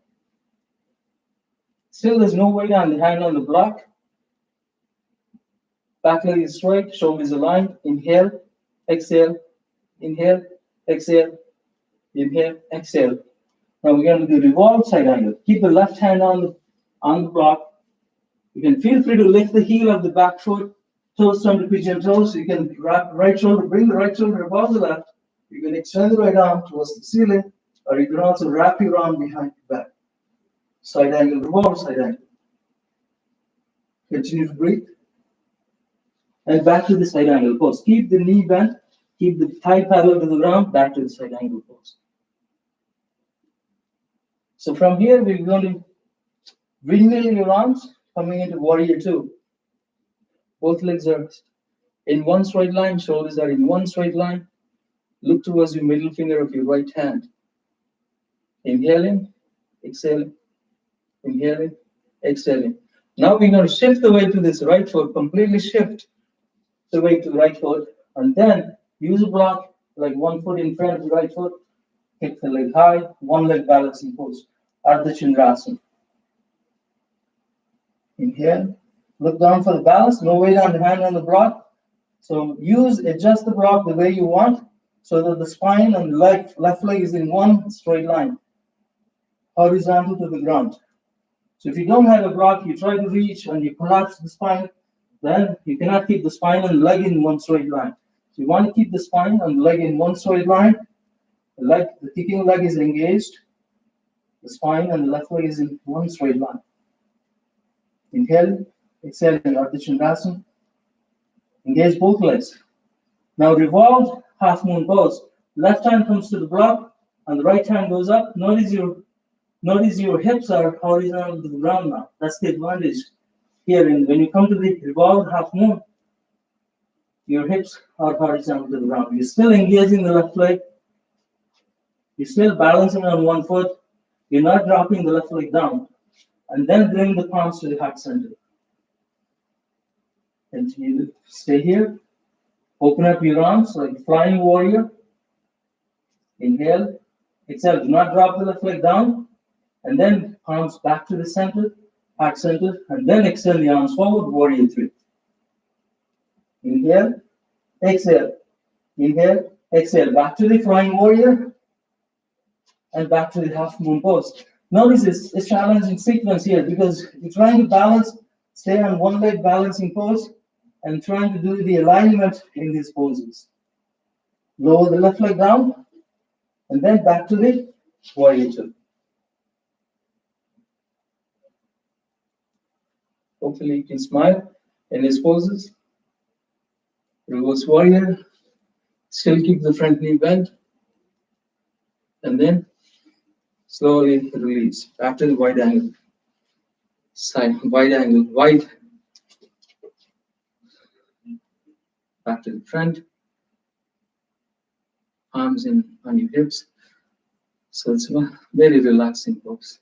Still there's no weight on the hand on the block. Back leg is straight, shoulders aligned. Inhale, exhale, inhale, exhale, inhale, exhale. Now we're going to do revolve side angle. Keep the left hand on the block. You can feel free to lift the heel of the back foot, toes turn to pigeon toes. You can wrap right shoulder, bring the right shoulder above the left. You can extend the right arm towards the ceiling, or you can also wrap your arm behind your back. Side angle, revolve side angle. Continue to breathe. And back to the side angle pose. Keep the knee bent, keep the thigh parallel to the ground, back to the side angle pose. So from here, we're going to windmill your arms, coming into warrior two. Both legs are in one straight line, shoulders are in one straight line. Look towards your middle finger of your right hand. Inhaling, exhaling, inhaling, exhaling. Now we're going to shift the weight to this right foot, completely shift the weight to the right foot, and then use a block like 1 foot in front of the right foot, kick the leg high, one leg balancing pose, Ardha Chandrasana. Inhale, look down for the balance, no weight on the hand on the block. So adjust the block the way you want so that the spine and the left leg is in one straight line, horizontal to the ground. So if you don't have a block, you try to reach and you collapse the spine, then you cannot keep the spine and leg in one straight line. So you want to keep the spine and leg in one straight line. The kicking leg is engaged. The spine and the left leg is in one straight line. Inhale, exhale in Ardha Chandrasana. Engage both legs. Now revolve half moon pose. Left hand comes to the block and the right hand goes up. Notice your hips are horizontal to the ground now. That's the advantage here. And when you come to the revolved half moon, your hips are horizontal to the ground. You're still engaging the left leg. You're still balancing on one foot. You're not dropping the left leg down. And then bring the palms to the heart center. Continue to stay here. Open up your arms like flying warrior. Inhale. Exhale. Do not drop the left leg down. And then palms back to the center, heart center. And then extend the arms forward, warrior three. Inhale. Exhale. Inhale. Exhale. Back to the flying warrior. And back to the half moon pose. Notice it's a challenging sequence here because you're trying to balance, stay on one leg balancing pose, and trying to do the alignment in these poses. Lower the left leg down, and then back to the warrior two. Hopefully you can smile in his poses. Reverse warrior. Still keep the front knee bent. And then slowly release. Back to the wide angle. Side, wide angle, wide. Back to the front. Arms in on your hips. So it's a very relaxing pose.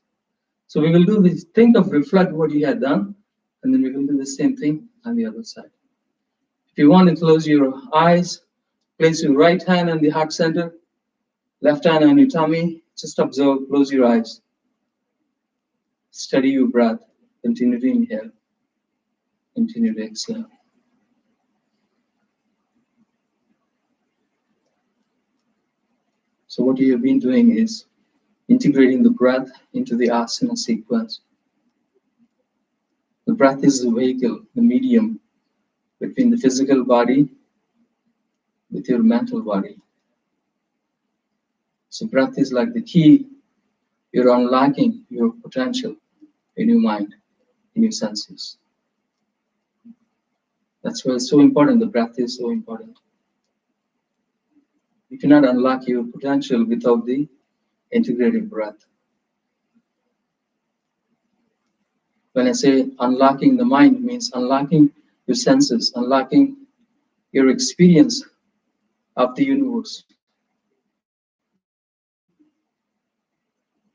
So we will do this. Think of reflect what you had done, and then we will do the same thing on the other side. If you want to close your eyes, place your right hand on the heart center, left hand on your tummy. Just observe, close your eyes. Steady your breath. Continue to inhale. Continue to exhale. So what you have been doing is integrating the breath into the asana sequence. The breath is the vehicle, the medium between the physical body with your mental body. So breath is like the key. You're unlocking your potential in your mind, in your senses. That's why it's so important. The breath is so important. You cannot unlock your potential without the integrated breath. When I say unlocking the mind, it means unlocking your senses, unlocking your experience of the universe.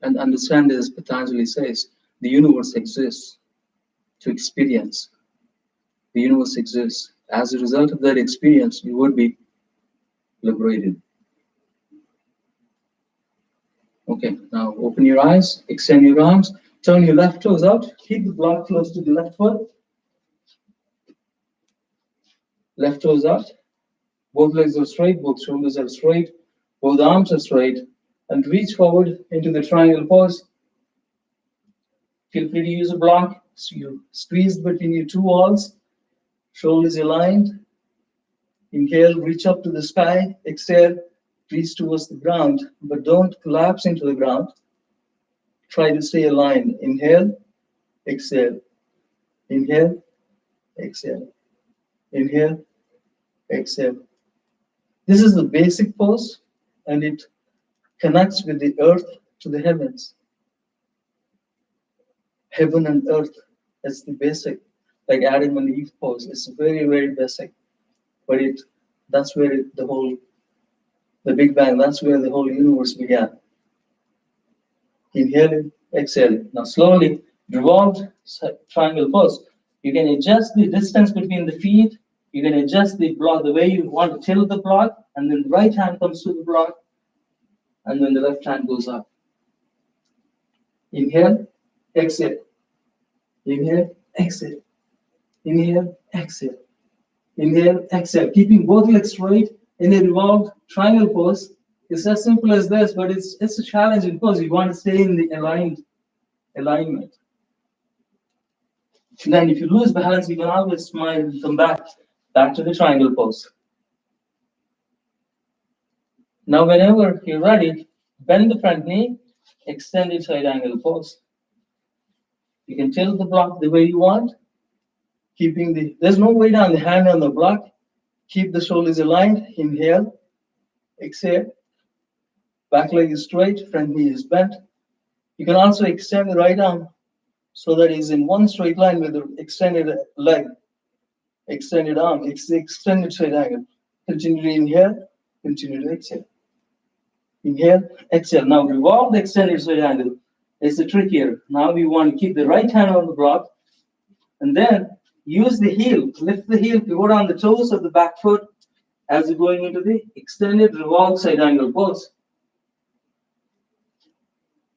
And understand, as Patanjali says, the universe exists to experience. The universe exists. As a result of that experience, you would be liberated. Okay, now open your eyes, extend your arms, turn your left toes out, keep the block close to the left foot. Left toes out, both legs are straight, both shoulders are straight, both arms are straight, and reach forward into the triangle pose. Feel free to use a block. So you squeeze between your two walls, shoulders aligned. Inhale, reach up to the sky. Exhale, reach towards the ground, but don't collapse into the ground. Try to stay aligned. Inhale, exhale. Inhale, exhale. Inhale, exhale. This is the basic pose, and it connects with the earth to the heavens. Heaven and earth, that's the basic, like Adam and Eve pose. It's very, very basic, but that's where the Big Bang, that's where the whole universe began. Inhale, exhale. Now slowly, revolved triangle pose. You can adjust the distance between the feet. You can adjust the block the way you want to tilt the block, and then the right hand comes to the block, and then the left hand goes up. Inhale, exhale. Inhale, exhale. Inhale, exhale. Inhale, exhale. Keeping both legs straight in a revolved triangle pose. It's as simple as this, but it's a challenging pose. You want to stay in the alignment. And then if you lose balance, you can always smile and come back to the triangle pose. Now, whenever you're ready, bend the front knee, extend it side angle pose. You can tilt the block the way you want, there's no weight on the hand on the block. Keep the shoulders aligned. Inhale, exhale. Back leg is straight, front knee is bent. You can also extend the right arm so that it's in one straight line with the extended leg, extended arm, extended side angle. Continue to inhale, continue to exhale. Inhale, exhale. Now revolve the extended side angle. It's the trick here. Now we want to keep the right hand on the block and then use the heel, lift the heel, pivot on the toes of the back foot as you're going into the extended revolved side angle pose.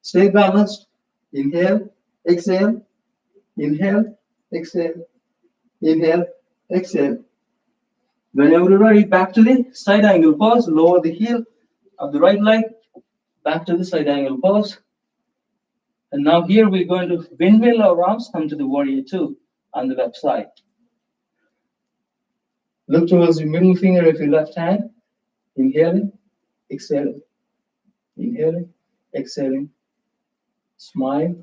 Stay balanced. Inhale, exhale, inhale, exhale, inhale, exhale. Whenever you're ready, back to the side angle pose. Lower the heel of the right leg, back to the side angle pose. And now here we're going to windmill our arms, come to the warrior two on the left side. Look towards your middle finger of your left hand. Inhaling, exhaling, inhaling, exhaling. Smile,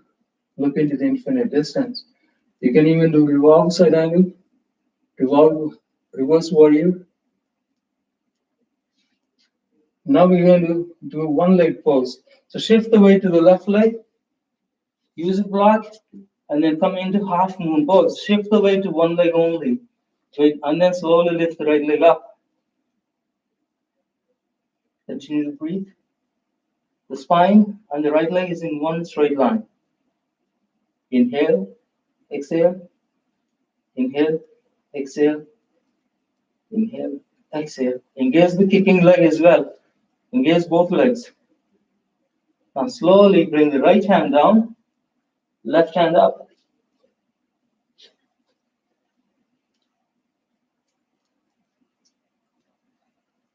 look into the infinite distance. You can even do revolve side angle, revolve, reverse warrior. Now we're going to do one leg pose. So shift the weight to the left leg, use a block, and then come into half moon pose. Shift the weight to one leg only. Wait, and then slowly lift the right leg up. Continue to breathe. The spine and the right leg is in one straight line. Inhale, exhale, inhale, exhale, inhale, exhale. Engage the kicking leg as well. Engage both legs. Now slowly bring the right hand down, left hand up.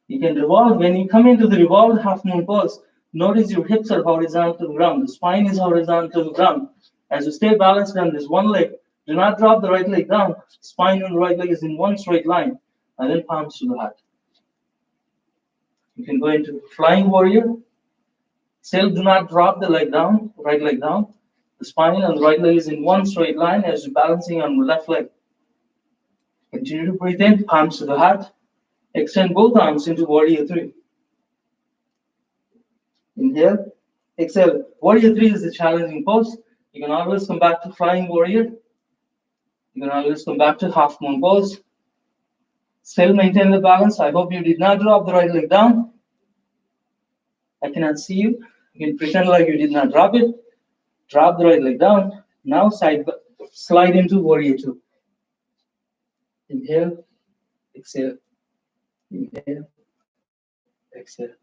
You can revolve. When you come into the revolved half moon pose, notice your hips are horizontal to the ground. The spine is horizontal to the ground. As you stay balanced on this one leg, do not drop the right leg down. Spine on the right leg is in one straight line. And then palms to the heart. You can go into flying warrior. Still do not drop the leg down, right leg down. The spine on the right leg is in one straight line as you're balancing on the left leg. Continue to breathe in, palms to the heart. Extend both arms into warrior three. Inhale, exhale. Warrior three is the challenging pose. You can always come back to flying warrior. You can always come back to half moon pose. Still maintain the balance. I hope you did not drop the right leg down. I cannot see you. You can pretend like you did not drop it. Drop the right leg down. Now slide into warrior two. Inhale, exhale. Inhale, exhale.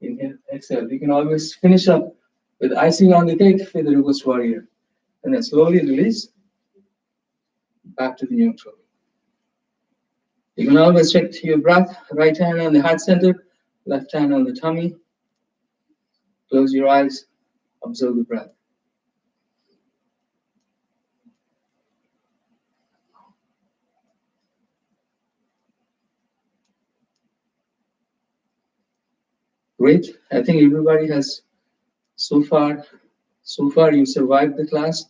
Inhale, exhale. You can always finish up with icing on the cake with the reverse warrior. And then slowly release back to the neutral. You can always check your breath. Right hand on the heart center, left hand on the tummy. Close your eyes, observe the breath. Great. I think everybody has so far you survived the class.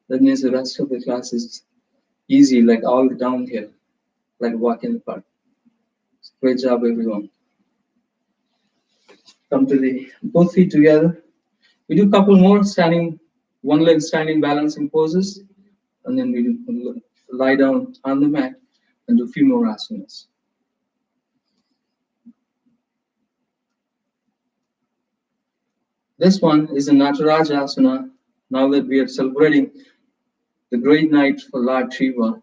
That means the rest of the class is easy, like all downhill, like walk in the park. Great job, everyone. Come to the both feet together. We do a couple more standing, one leg standing balancing poses, and then we do lie down on the mat and do a few more asanas. This one is a Nataraja Asana. Now that we are celebrating the great night for Lord Shiva,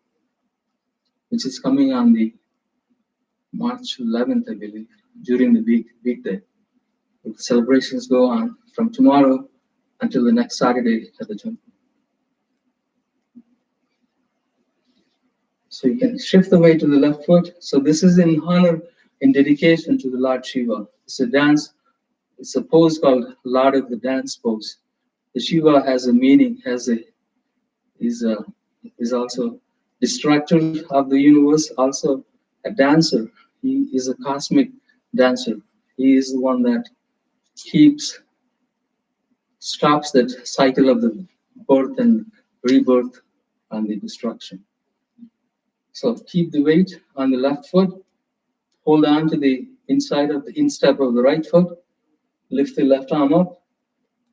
which is coming on the March 11th, I believe, during the weekday. The celebrations go on from tomorrow until the next Saturday at the temple. So you can shift the weight to the left foot. So this is in honor, in dedication to the Lord Shiva. It's a dance. It's a pose called Lord of the Dance pose. The Shiva has a meaning, is is also distractor of the universe, also a dancer. He is a cosmic dancer. He is the one that keeps stops that cycle of the birth and rebirth and the destruction. So keep the weight on the left foot, hold on to the inside of the instep of the right foot, lift the left arm up,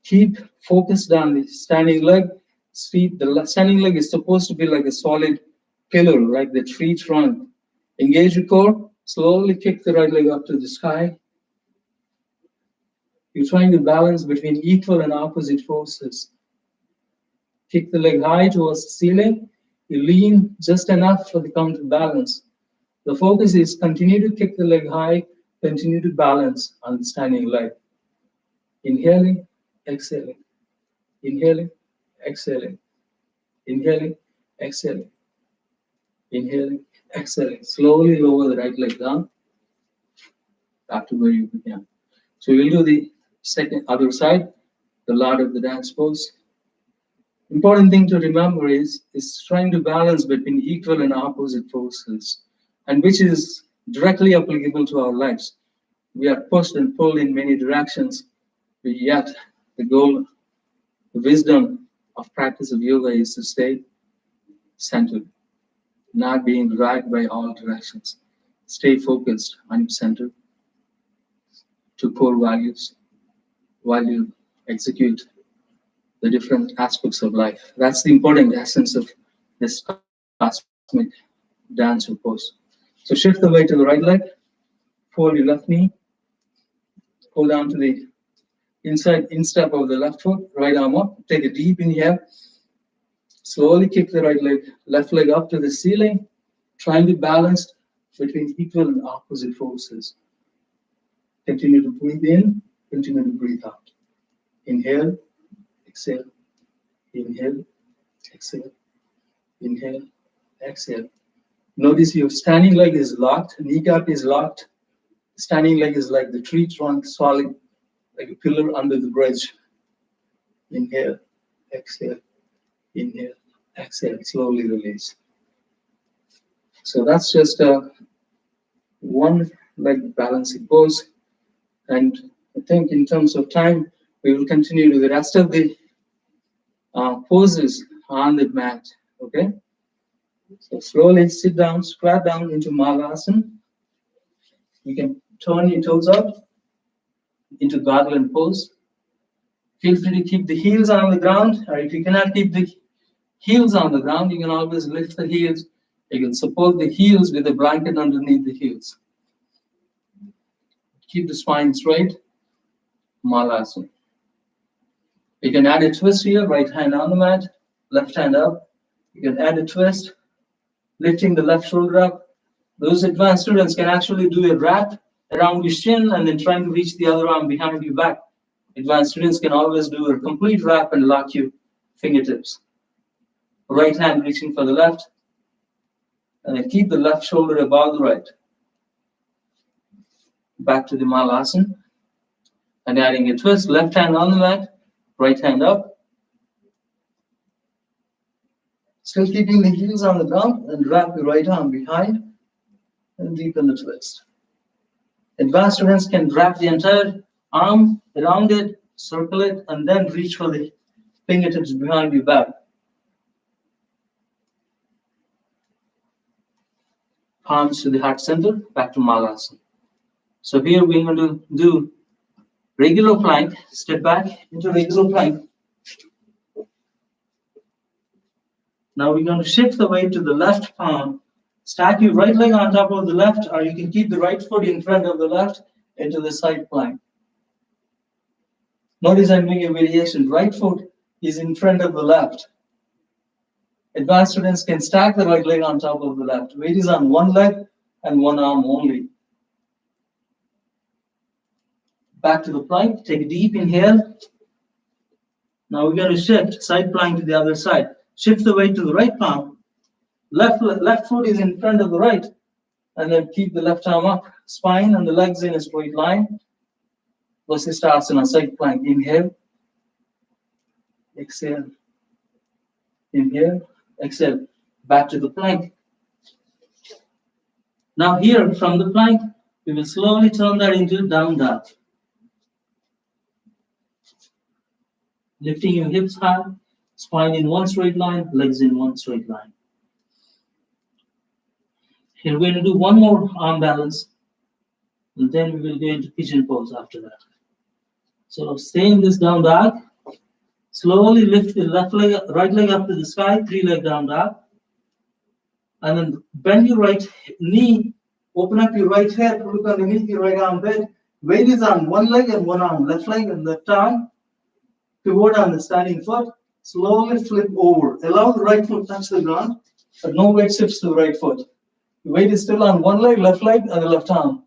keep focused on the standing leg. See, the standing leg is supposed to be like a solid pillar, like the tree trunk. Engage your core, slowly kick the right leg up to the sky. You're trying to balance between equal and opposite forces. Kick the leg high towards the ceiling. You lean just enough for the counter balance. The focus is continue to kick the leg high, continue to balance on the standing leg. Inhaling, exhaling. Inhaling, exhaling. Inhaling, exhaling. Inhaling, exhaling. Slowly lower the right leg down, back to where you began. So we'll do the second other side, the Lord of the Dance pose. Important thing to remember is trying to balance between equal and opposite forces, and which is directly applicable to our lives. We are pushed and pulled in many directions, but yet the goal, the wisdom of practice of yoga is to stay centered, not being dragged by all directions. Stay focused on your center to core values while you execute the different aspects of life. That's the important essence of this cosmic dance or pose. So shift the weight to the right leg, fold your left knee, hold on to the inside instep of the left foot, right arm up, take a deep inhale, slowly kick the right leg, left leg up to the ceiling, trying to balance between equal and opposite forces. Continue to breathe in, continue to breathe out. Inhale, exhale, inhale, exhale, inhale, exhale. Notice your standing leg is locked, kneecap is locked. Standing leg is like the tree trunk, solid, like a pillar under the bridge. Inhale, exhale, inhale, exhale, slowly release. So that's just one leg balancing pose. And I think in terms of time, we will continue to the rest of the poses on the mat. Okay? So slowly sit down, squat down into Malasana. You can turn your toes up into garland pose. Feel free to keep the heels on the ground, or if you cannot keep the heels on the ground, you can always lift the heels. You can support the heels with a blanket underneath the heels. Keep the spine straight, Malasana. You can add a twist here, right hand on the mat, left hand up. You can add a twist, lifting the left shoulder up. Those advanced students can actually do a wrap around your shin and then trying to reach the other arm behind your back. Advanced students can always do a complete wrap and lock your fingertips. Right hand reaching for the left, and then keep the left shoulder above the right. Back to the Malasana, and adding a twist, left hand on the mat, right hand up. Still keeping the heels on the ground, and wrap the right arm behind and deepen the twist. Advanced students can wrap the entire arm around it, circle it, and then reach for the fingertips behind your back. Palms to the heart center, back to Malasana. So here we're going to do regular plank, step back into regular plank. Now we're going to shift the weight to the left palm. Stack your right leg on top of the left, or you can keep the right foot in front of the left into the side plank. Notice I'm doing a variation. Right foot is in front of the left. Advanced students can stack the right leg on top of the left. Weight is on one leg and one arm only. Back to the plank. Take a deep inhale. Now we're going to shift side plank to the other side. Shift the weight to the right palm. Left foot is in front of the right. And then keep the left arm up. Spine and the legs in a straight line. Vasishtha Asana, side plank. Inhale. Exhale. Inhale. exhale, back to the plank. Now here, from the plank, we will slowly turn that into down dog. Lifting your hips high, spine in one straight line, legs in one straight line. Here we're going to do one more arm balance, and then we will go into pigeon pose after that. So stay in this down dog. Slowly lift the left leg, right leg up to the sky, 3-leg down dog. And then bend your right knee, open up your right hip, look underneath your right arm bend. Weight is on one leg and one arm, left leg and left arm. Pivot on the standing foot. Slowly flip over. Allow the right foot touch the ground, but no weight shifts to the right foot. The weight is still on one leg, and the left arm.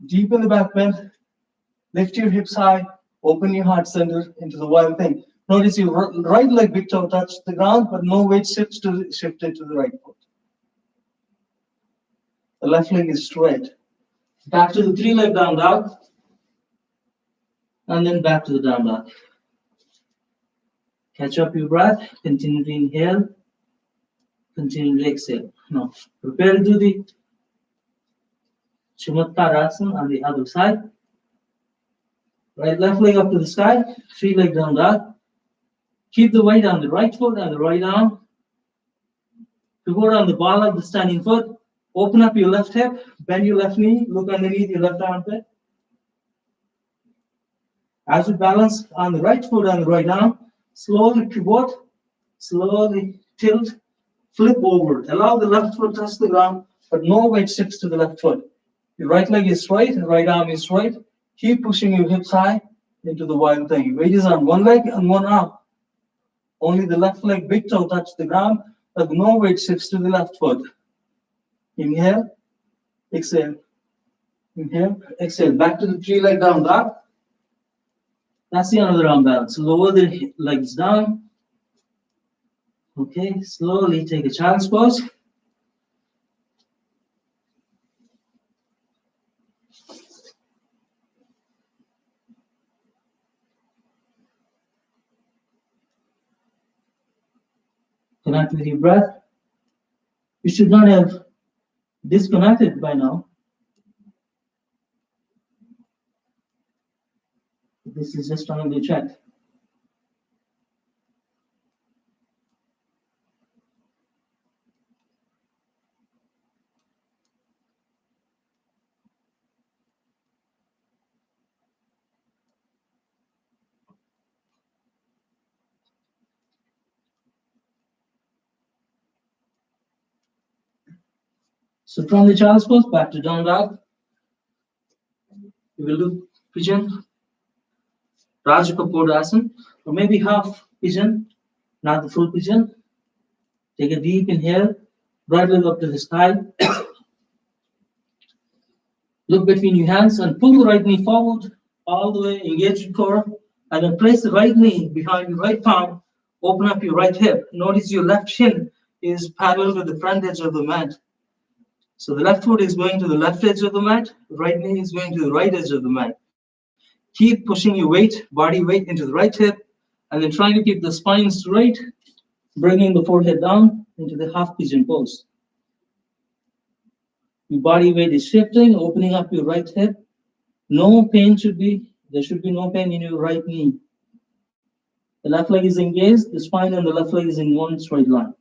Deep in the back bend. Lift your hips high. Open your heart center into the wild thing. Notice your right leg, big toe touch the ground, but no weight shifts to shifted to the right foot. The left leg is straight. Back to the 3-leg down dog. And then back to the down dog. Catch up your breath. Continue to inhale. Continue to exhale. Now, prepare to do the Chaturangas Asana on the other side. Right left leg up to the sky. 3-leg down dog. Keep the weight on the right foot and the right arm. Pivot on the ball of the standing foot. Open up your left hip. Bend your left knee. Look underneath your left armpit. As you balance on the right foot and the right arm, slowly pivot, slowly tilt, flip over. Allow the left foot touch the ground, but no weight shifts to the left foot. Your right leg is straight, the right arm is straight. Keep pushing your hips high into the wild thing. Weight is on one leg and one arm. Only the left leg, big toe touch the ground, but no weight shifts to the left foot. Inhale, exhale. Inhale, exhale. Back to the 3-leg down dog. That's the another arm balance. Lower the legs down. Okay, slowly take a child's pose. Connect with your breath. You should not have disconnected by now. This is just trying to check. So from the child's pose back to down dog. We will do pigeon, Asana, or maybe half pigeon, not the full pigeon. Take a deep inhale, right leg up to the sky. Look between your hands and pull the right knee forward, all the way, engage your core, and then place the right knee behind your right palm, open up your right hip. Notice your left shin is parallel to the front edge of the mat. So the left foot is going to the left edge of the mat, the right knee is going to the right edge of the mat. Keep pushing your weight, body weight into the right hip, and then trying to keep the spine straight, bringing the forehead down into the half pigeon pose. Your body weight is shifting, opening up your right hip. There should be no pain in your right knee. The left leg is engaged, the spine and the left leg is in one straight line.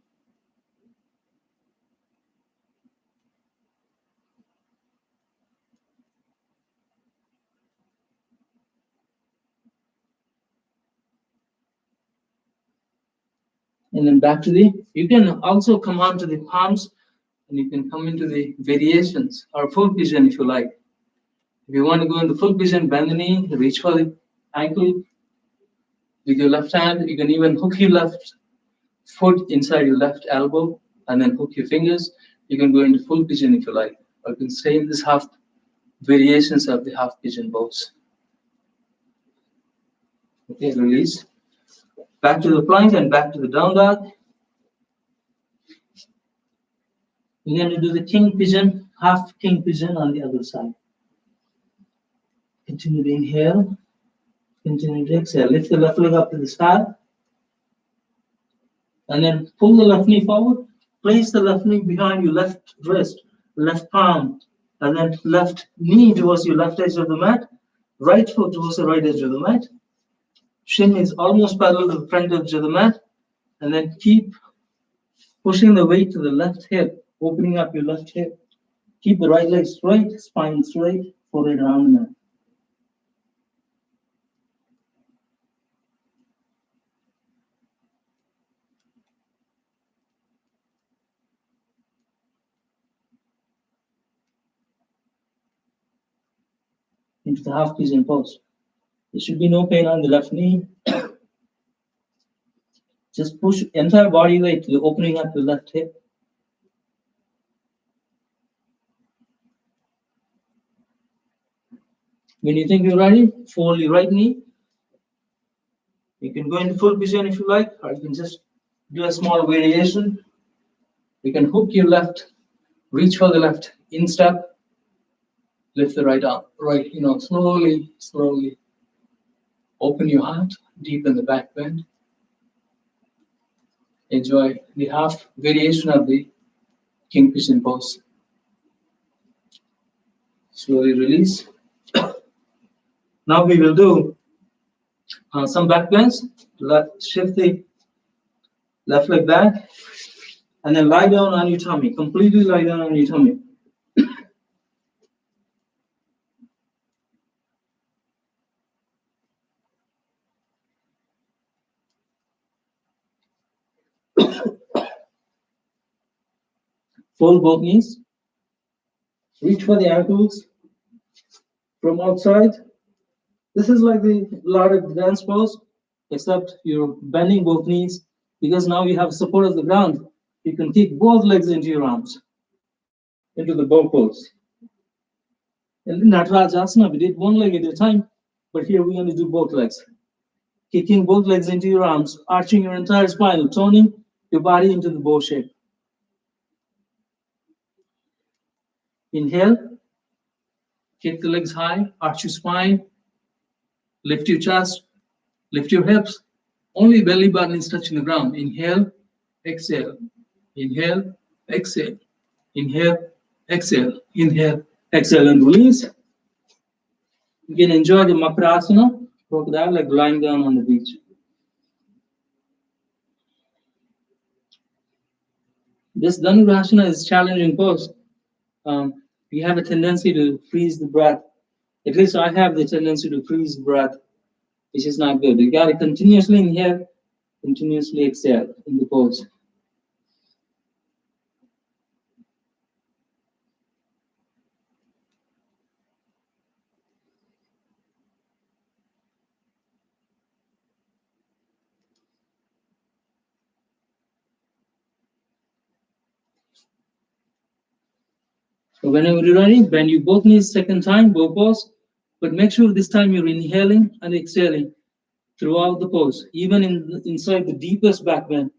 And then back to you can also come on to the palms, and you can come into the variations or full pigeon if you like. If you want to go into full pigeon, bend the knee, reach for the ankle. With your left hand, you can even hook your left foot inside your left elbow and then hook your fingers. You can go into full pigeon if you like, or you can stay in this half variations of the half pigeon pose. Okay, release. Back to the plank and back to the down dog. We're going to do the king pigeon, half king pigeon on the other side. Continue to inhale. Continue to exhale. Lift the left leg up to the sky. And then pull the left knee forward. Place the left knee behind your left wrist, left palm, and then left knee towards your left edge of the mat, right foot towards the right edge of the mat. Shin is almost parallel to the front edge of the mat, and then keep pushing the weight to the left hip, opening up your left hip. Keep the right leg straight, spine straight, forehead around the mat. Into the half pigeon pose. There should be no pain on the left knee. Just push entire body weight to the opening up the left hip. When you think you're ready, fold your right knee. You can go into full pigeon if you like, or you can just do a small variation. You can hook your left, reach for the left instep, lift the right arm, right, slowly, slowly. Open your heart, deepen the back bend. Enjoy the half variation of the king pigeon pose. Slowly release. Now we will do some back bends. Shift the left leg back, and then lie down on your tummy. Completely lie down on your tummy. Fold both knees. Reach for the ankles from outside. This is like the Lard dance pose, except you're bending both knees because now you have support of the ground. You can kick both legs into your arms, into the bow pose. In Nataraja Asana, we did one leg at a time, but here we're going to do both legs. Kicking both legs into your arms, arching your entire spine, toning your body into the bow shape. Inhale, kick the legs high, arch your spine, lift your chest, lift your hips. Only belly button is touching the ground. Inhale, exhale. Inhale, exhale. Inhale, exhale. Inhale, exhale, and release. You can enjoy the Makarasana, crocodile, like lying down on the beach. This Dhanurasana is challenging pose. We have a tendency to freeze the breath. At least I have the tendency to freeze the breath, which is not good. You got to continuously inhale, continuously exhale in the pose. So whenever you're ready, bend you both knees second time, bow pose, but make sure this time you're inhaling and exhaling throughout the pose, even inside the deepest back bend.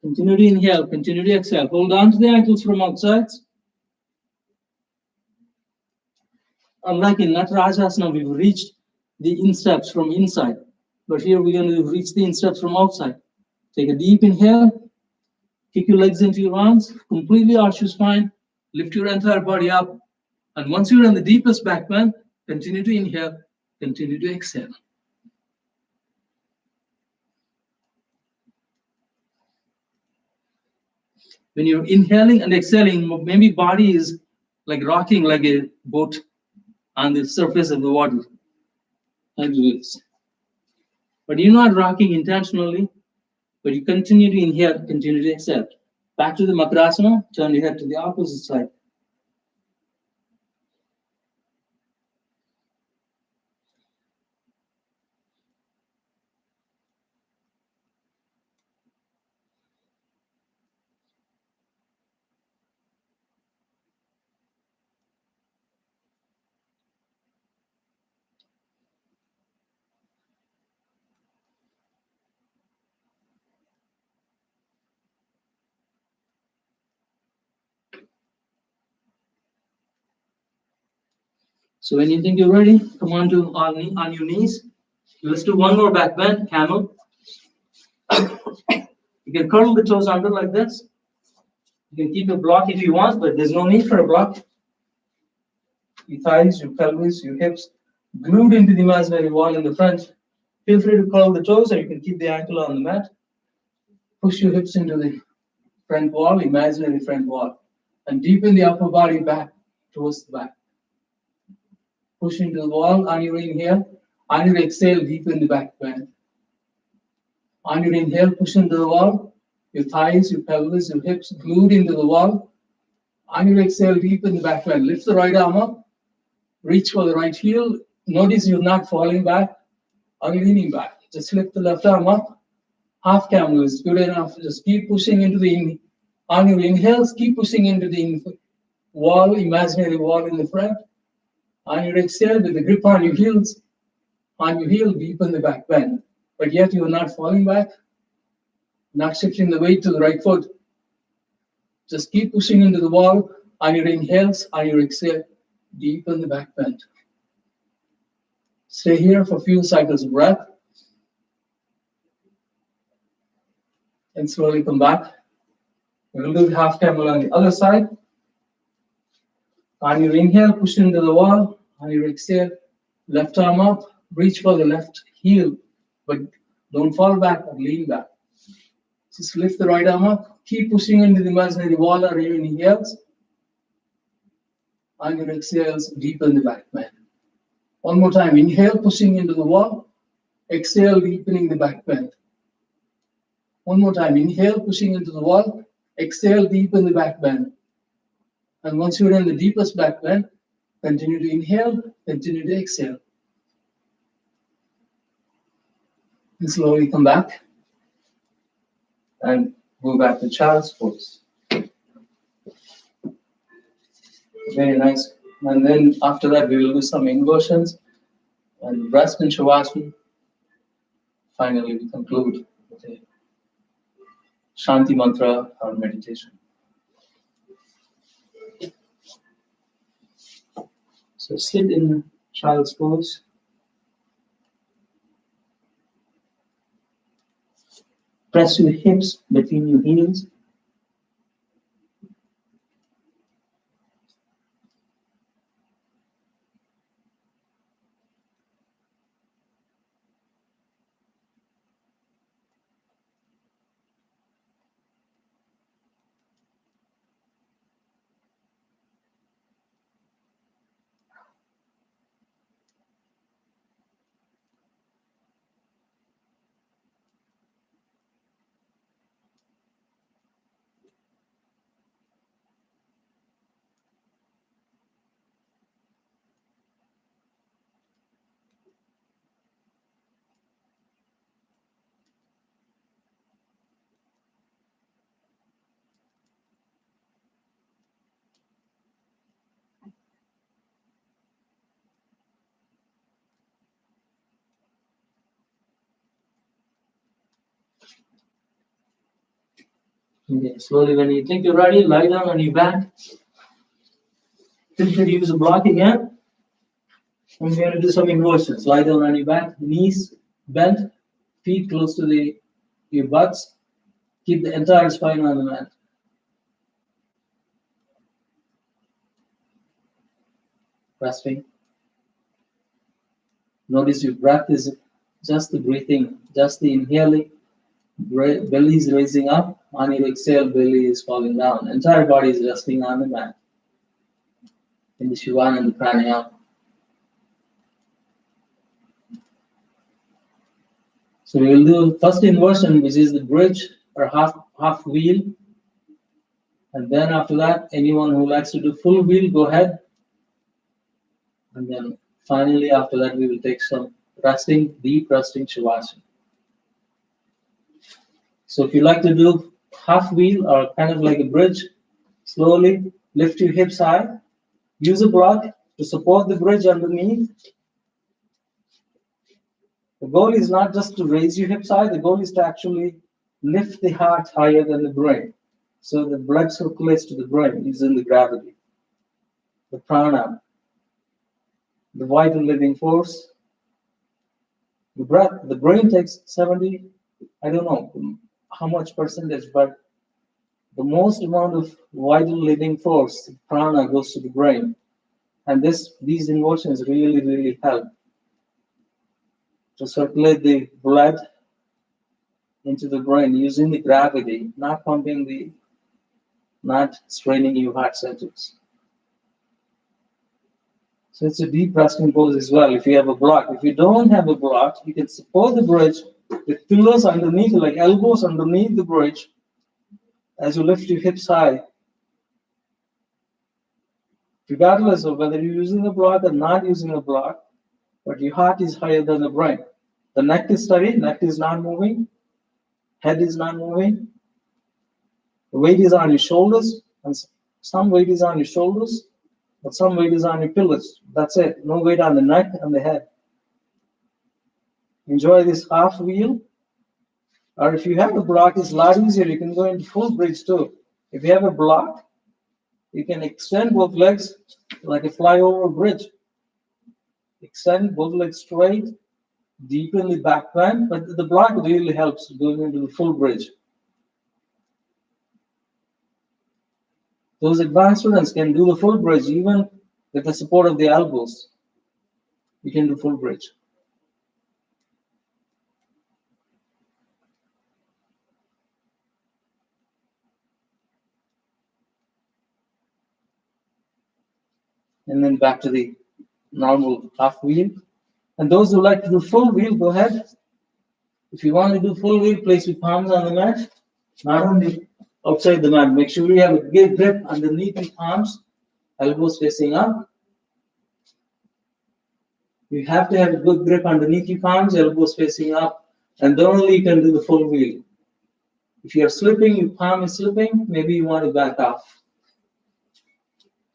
Continue to inhale, continue to exhale. Hold on to the ankles from outside. Unlike in Nataraja Asana, we've reached the insteps from inside, but here we're going to reach the insteps from outside. Take a deep inhale, kick your legs into your arms, completely arch your spine, lift your entire body up, and once you're in the deepest back bend, continue to inhale, continue to exhale. When you're inhaling and exhaling, maybe body is like rocking like a boat on the surface of the water. Like this. But you're not rocking intentionally, but you continue to inhale, continue to exhale. Back to the Makarasana, turn your head to the opposite side. So when you think you're ready, come on on your knees. Let's do one more back bend, camel. You can curl the toes under like this. You can keep a block if you want, but there's no need for a block. Your thighs, your pelvis, your hips glued into the imaginary wall in the front. Feel free to curl the toes, or you can keep the ankle on the mat. Push your hips into the front wall, imaginary front wall, and deepen the upper body back towards the back. Push into the wall on your inhale. On your exhale, deepen the back bend. On your inhale, push into the wall. Your thighs, your pelvis, your hips glued into the wall. On your exhale, deepen the back bend. Lift the right arm up. Reach for the right heel. Notice you're not falling back or leaning back. Just lift the left arm up. Half camel is good enough. Just keep pushing into the on your inhales, keep pushing into the wall, imaginary wall in the front. On your exhale, with the grip on your heels, on your heel, deepen the back bend. But yet you are not falling back, not shifting the weight to the right foot. Just keep pushing into the wall. On your inhales, on your exhale, deepen the back bend. Stay here for a few cycles of breath. And slowly come back. We'll do the half camel on the other side. On your inhale, push into the wall. On your exhale, left arm up. Reach for the left heel, but don't fall back or lean back. Just lift the right arm up. Keep pushing into the imaginary wall on your inhales. On your exhales, deepen the back bend. One more time. Inhale, pushing into the wall. Exhale, deepening the back bend. One more time. Inhale, pushing into the wall. Exhale, deepen the back bend. And once you're in the deepest back bend, continue to inhale, continue to exhale. And slowly come back and go back to child's pose. Very nice. And then after that, we will do some inversions and rest in Shavasana. Finally, we conclude with a Shanti mantra or meditation. So sit in child's pose. Press your hips between your heels. Okay, slowly, when you think you're ready, lie down on your back. Feel free to use a block again. I'm going to do some inversions. Lie down on your back, knees bent, feet close to your butts. Keep the entire spine on the mat. Resting. Notice your breath is just the breathing, just the inhaling. Belly is raising up. On your exhale, belly is falling down. Entire body is resting on the mat. In the Shivana and the Pranayama. So we will do first inversion, which is the bridge or half wheel. And then after that, anyone who likes to do full wheel, go ahead. And then finally, after that, we will take some resting, deep resting Shavasana. So if you like to do half wheel or kind of like a bridge, slowly lift your hips high. Use a block to support the bridge underneath. The goal is not just to raise your hips high, the goal is to actually lift the heart higher than the brain. So the blood circulates to the brain using the gravity, the prana, the vital living force. The breath, the brain takes 70, how much percentage, but the most amount of vital living force, prana, goes to the brain. And these inversions really, really help to circulate the blood into the brain using the gravity, not not straining your heart centers. So it's a deep resting pose as well. If you have a block, if you don't have a block, you can support the bridge with pillows underneath, like elbows underneath the bridge, as you lift your hips high. Regardless of whether you're using a block or not using a block, but your heart is higher than the brain. The neck is steady, neck is not moving, head is not moving. The weight is on your shoulders, and some weight is on your shoulders, but some weight is on your pillows. That's it. No weight on the neck and the head. Enjoy this half wheel. Or if you have a block, it's a lot easier. You can go into full bridge too. If you have a block, you can extend both legs like a flyover bridge. Extend both legs straight, deepen the back bend, but the block really helps going into the full bridge. Those advanced students can do the full bridge even with the support of the elbows. You can do full bridge. And then back to the normal half wheel. And those who like to do full wheel, go ahead. If you want to do full wheel, place your palms on the mat, not on the outside the mat. Make sure you have a good grip underneath your palms, elbows facing up. You have to have a good grip underneath your palms, elbows facing up, and then only you can do the full wheel. If you are slipping, your palm is slipping, maybe you want to back off.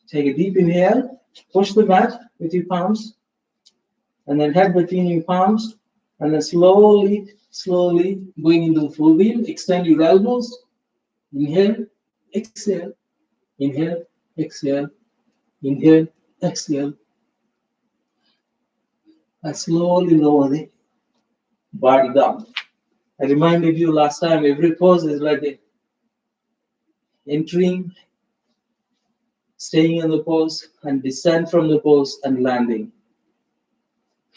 Take a deep inhale, push the mat with your palms, and then head between your palms, and then slowly going into the full wheel. Extend your elbows. Inhale, exhale, inhale, exhale, inhale, exhale. And slowly lower the body down. I reminded you last time, every pose is like entering, staying in the pose, and descent from the pose and landing.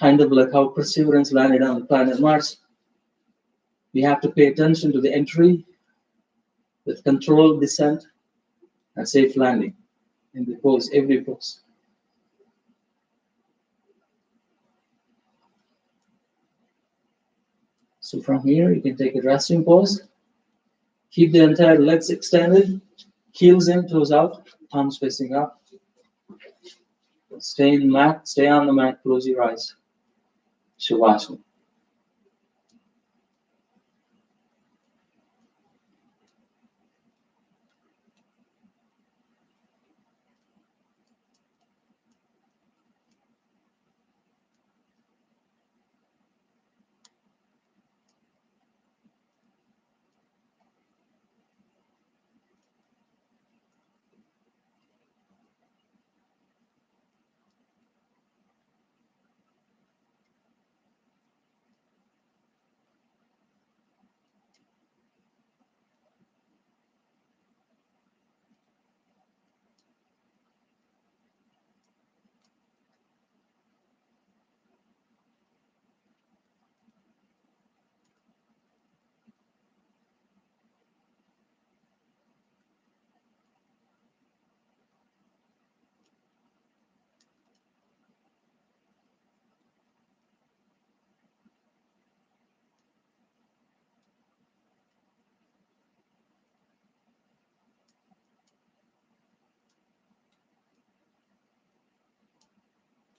Kind of like how Perseverance landed on the planet Mars. We have to pay attention to the entry with controlled descent and safe landing in the pose, every pose. So from here, you can take a resting pose. Keep the entire legs extended, heels in, toes out, palms facing up. Stay on the mat, close your eyes. Shavasana.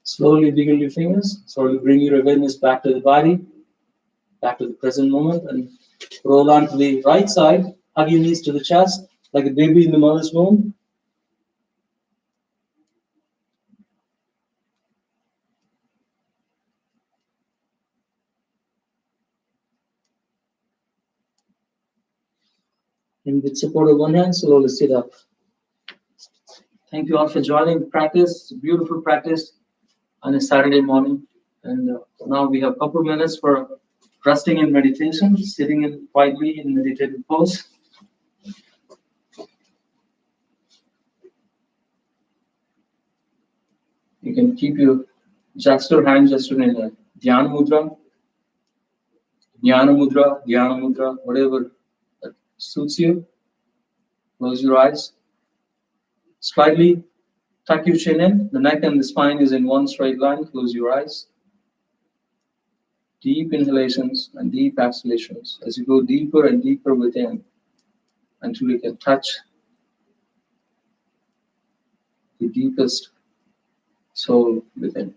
Slowly wiggle your fingers. Slowly bring your awareness back to the body, back to the present moment, and roll on to the right side. Hug your knees to the chest, like a baby in the mother's womb. And with support of one hand, slowly sit up. Thank you all for joining the practice. It's a beautiful practice on a Saturday morning. And now we have a couple of minutes for resting in meditation, sitting in quietly in meditative pose. You can keep your gesture, hand gesture in a Dhyana Mudra, Jnana Mudra, Dhyana Mudra, whatever that suits you. Close your eyes. Slightly tuck your chin in. The neck and the spine is in one straight line. Close your eyes. Deep inhalations and deep exhalations as you go deeper and deeper within until you can touch the deepest soul within.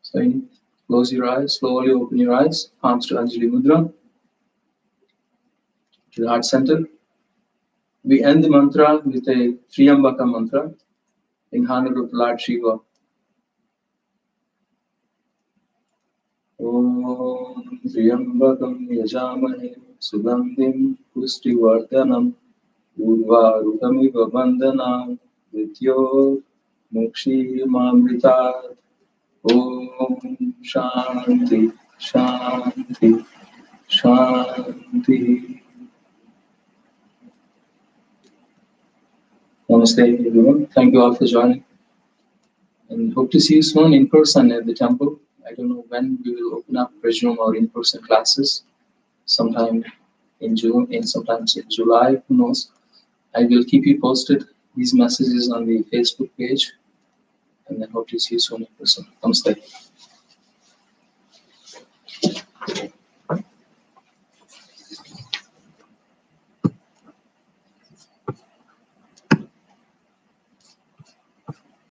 So you close your eyes, slowly open your eyes, palms to Anjali Mudra, to the heart center. We end the mantra with a Triyambaka mantra in honor of Lord Shiva. Om Triyambakam Yajamahe Sugandhim Pushtivardhanam Urvarukamiva Bandhanam Vidyor Mokshimamritat. Om Shanti Shanti Shanti. Namaste everyone. Thank you all for joining. And hope to see you soon in person at the temple. I don't know when we will open up, resume our in-person classes. Sometime in June, and sometimes in July, who knows. I will keep you posted these messages on the Facebook page. And I hope to see you soon in person. Namaste.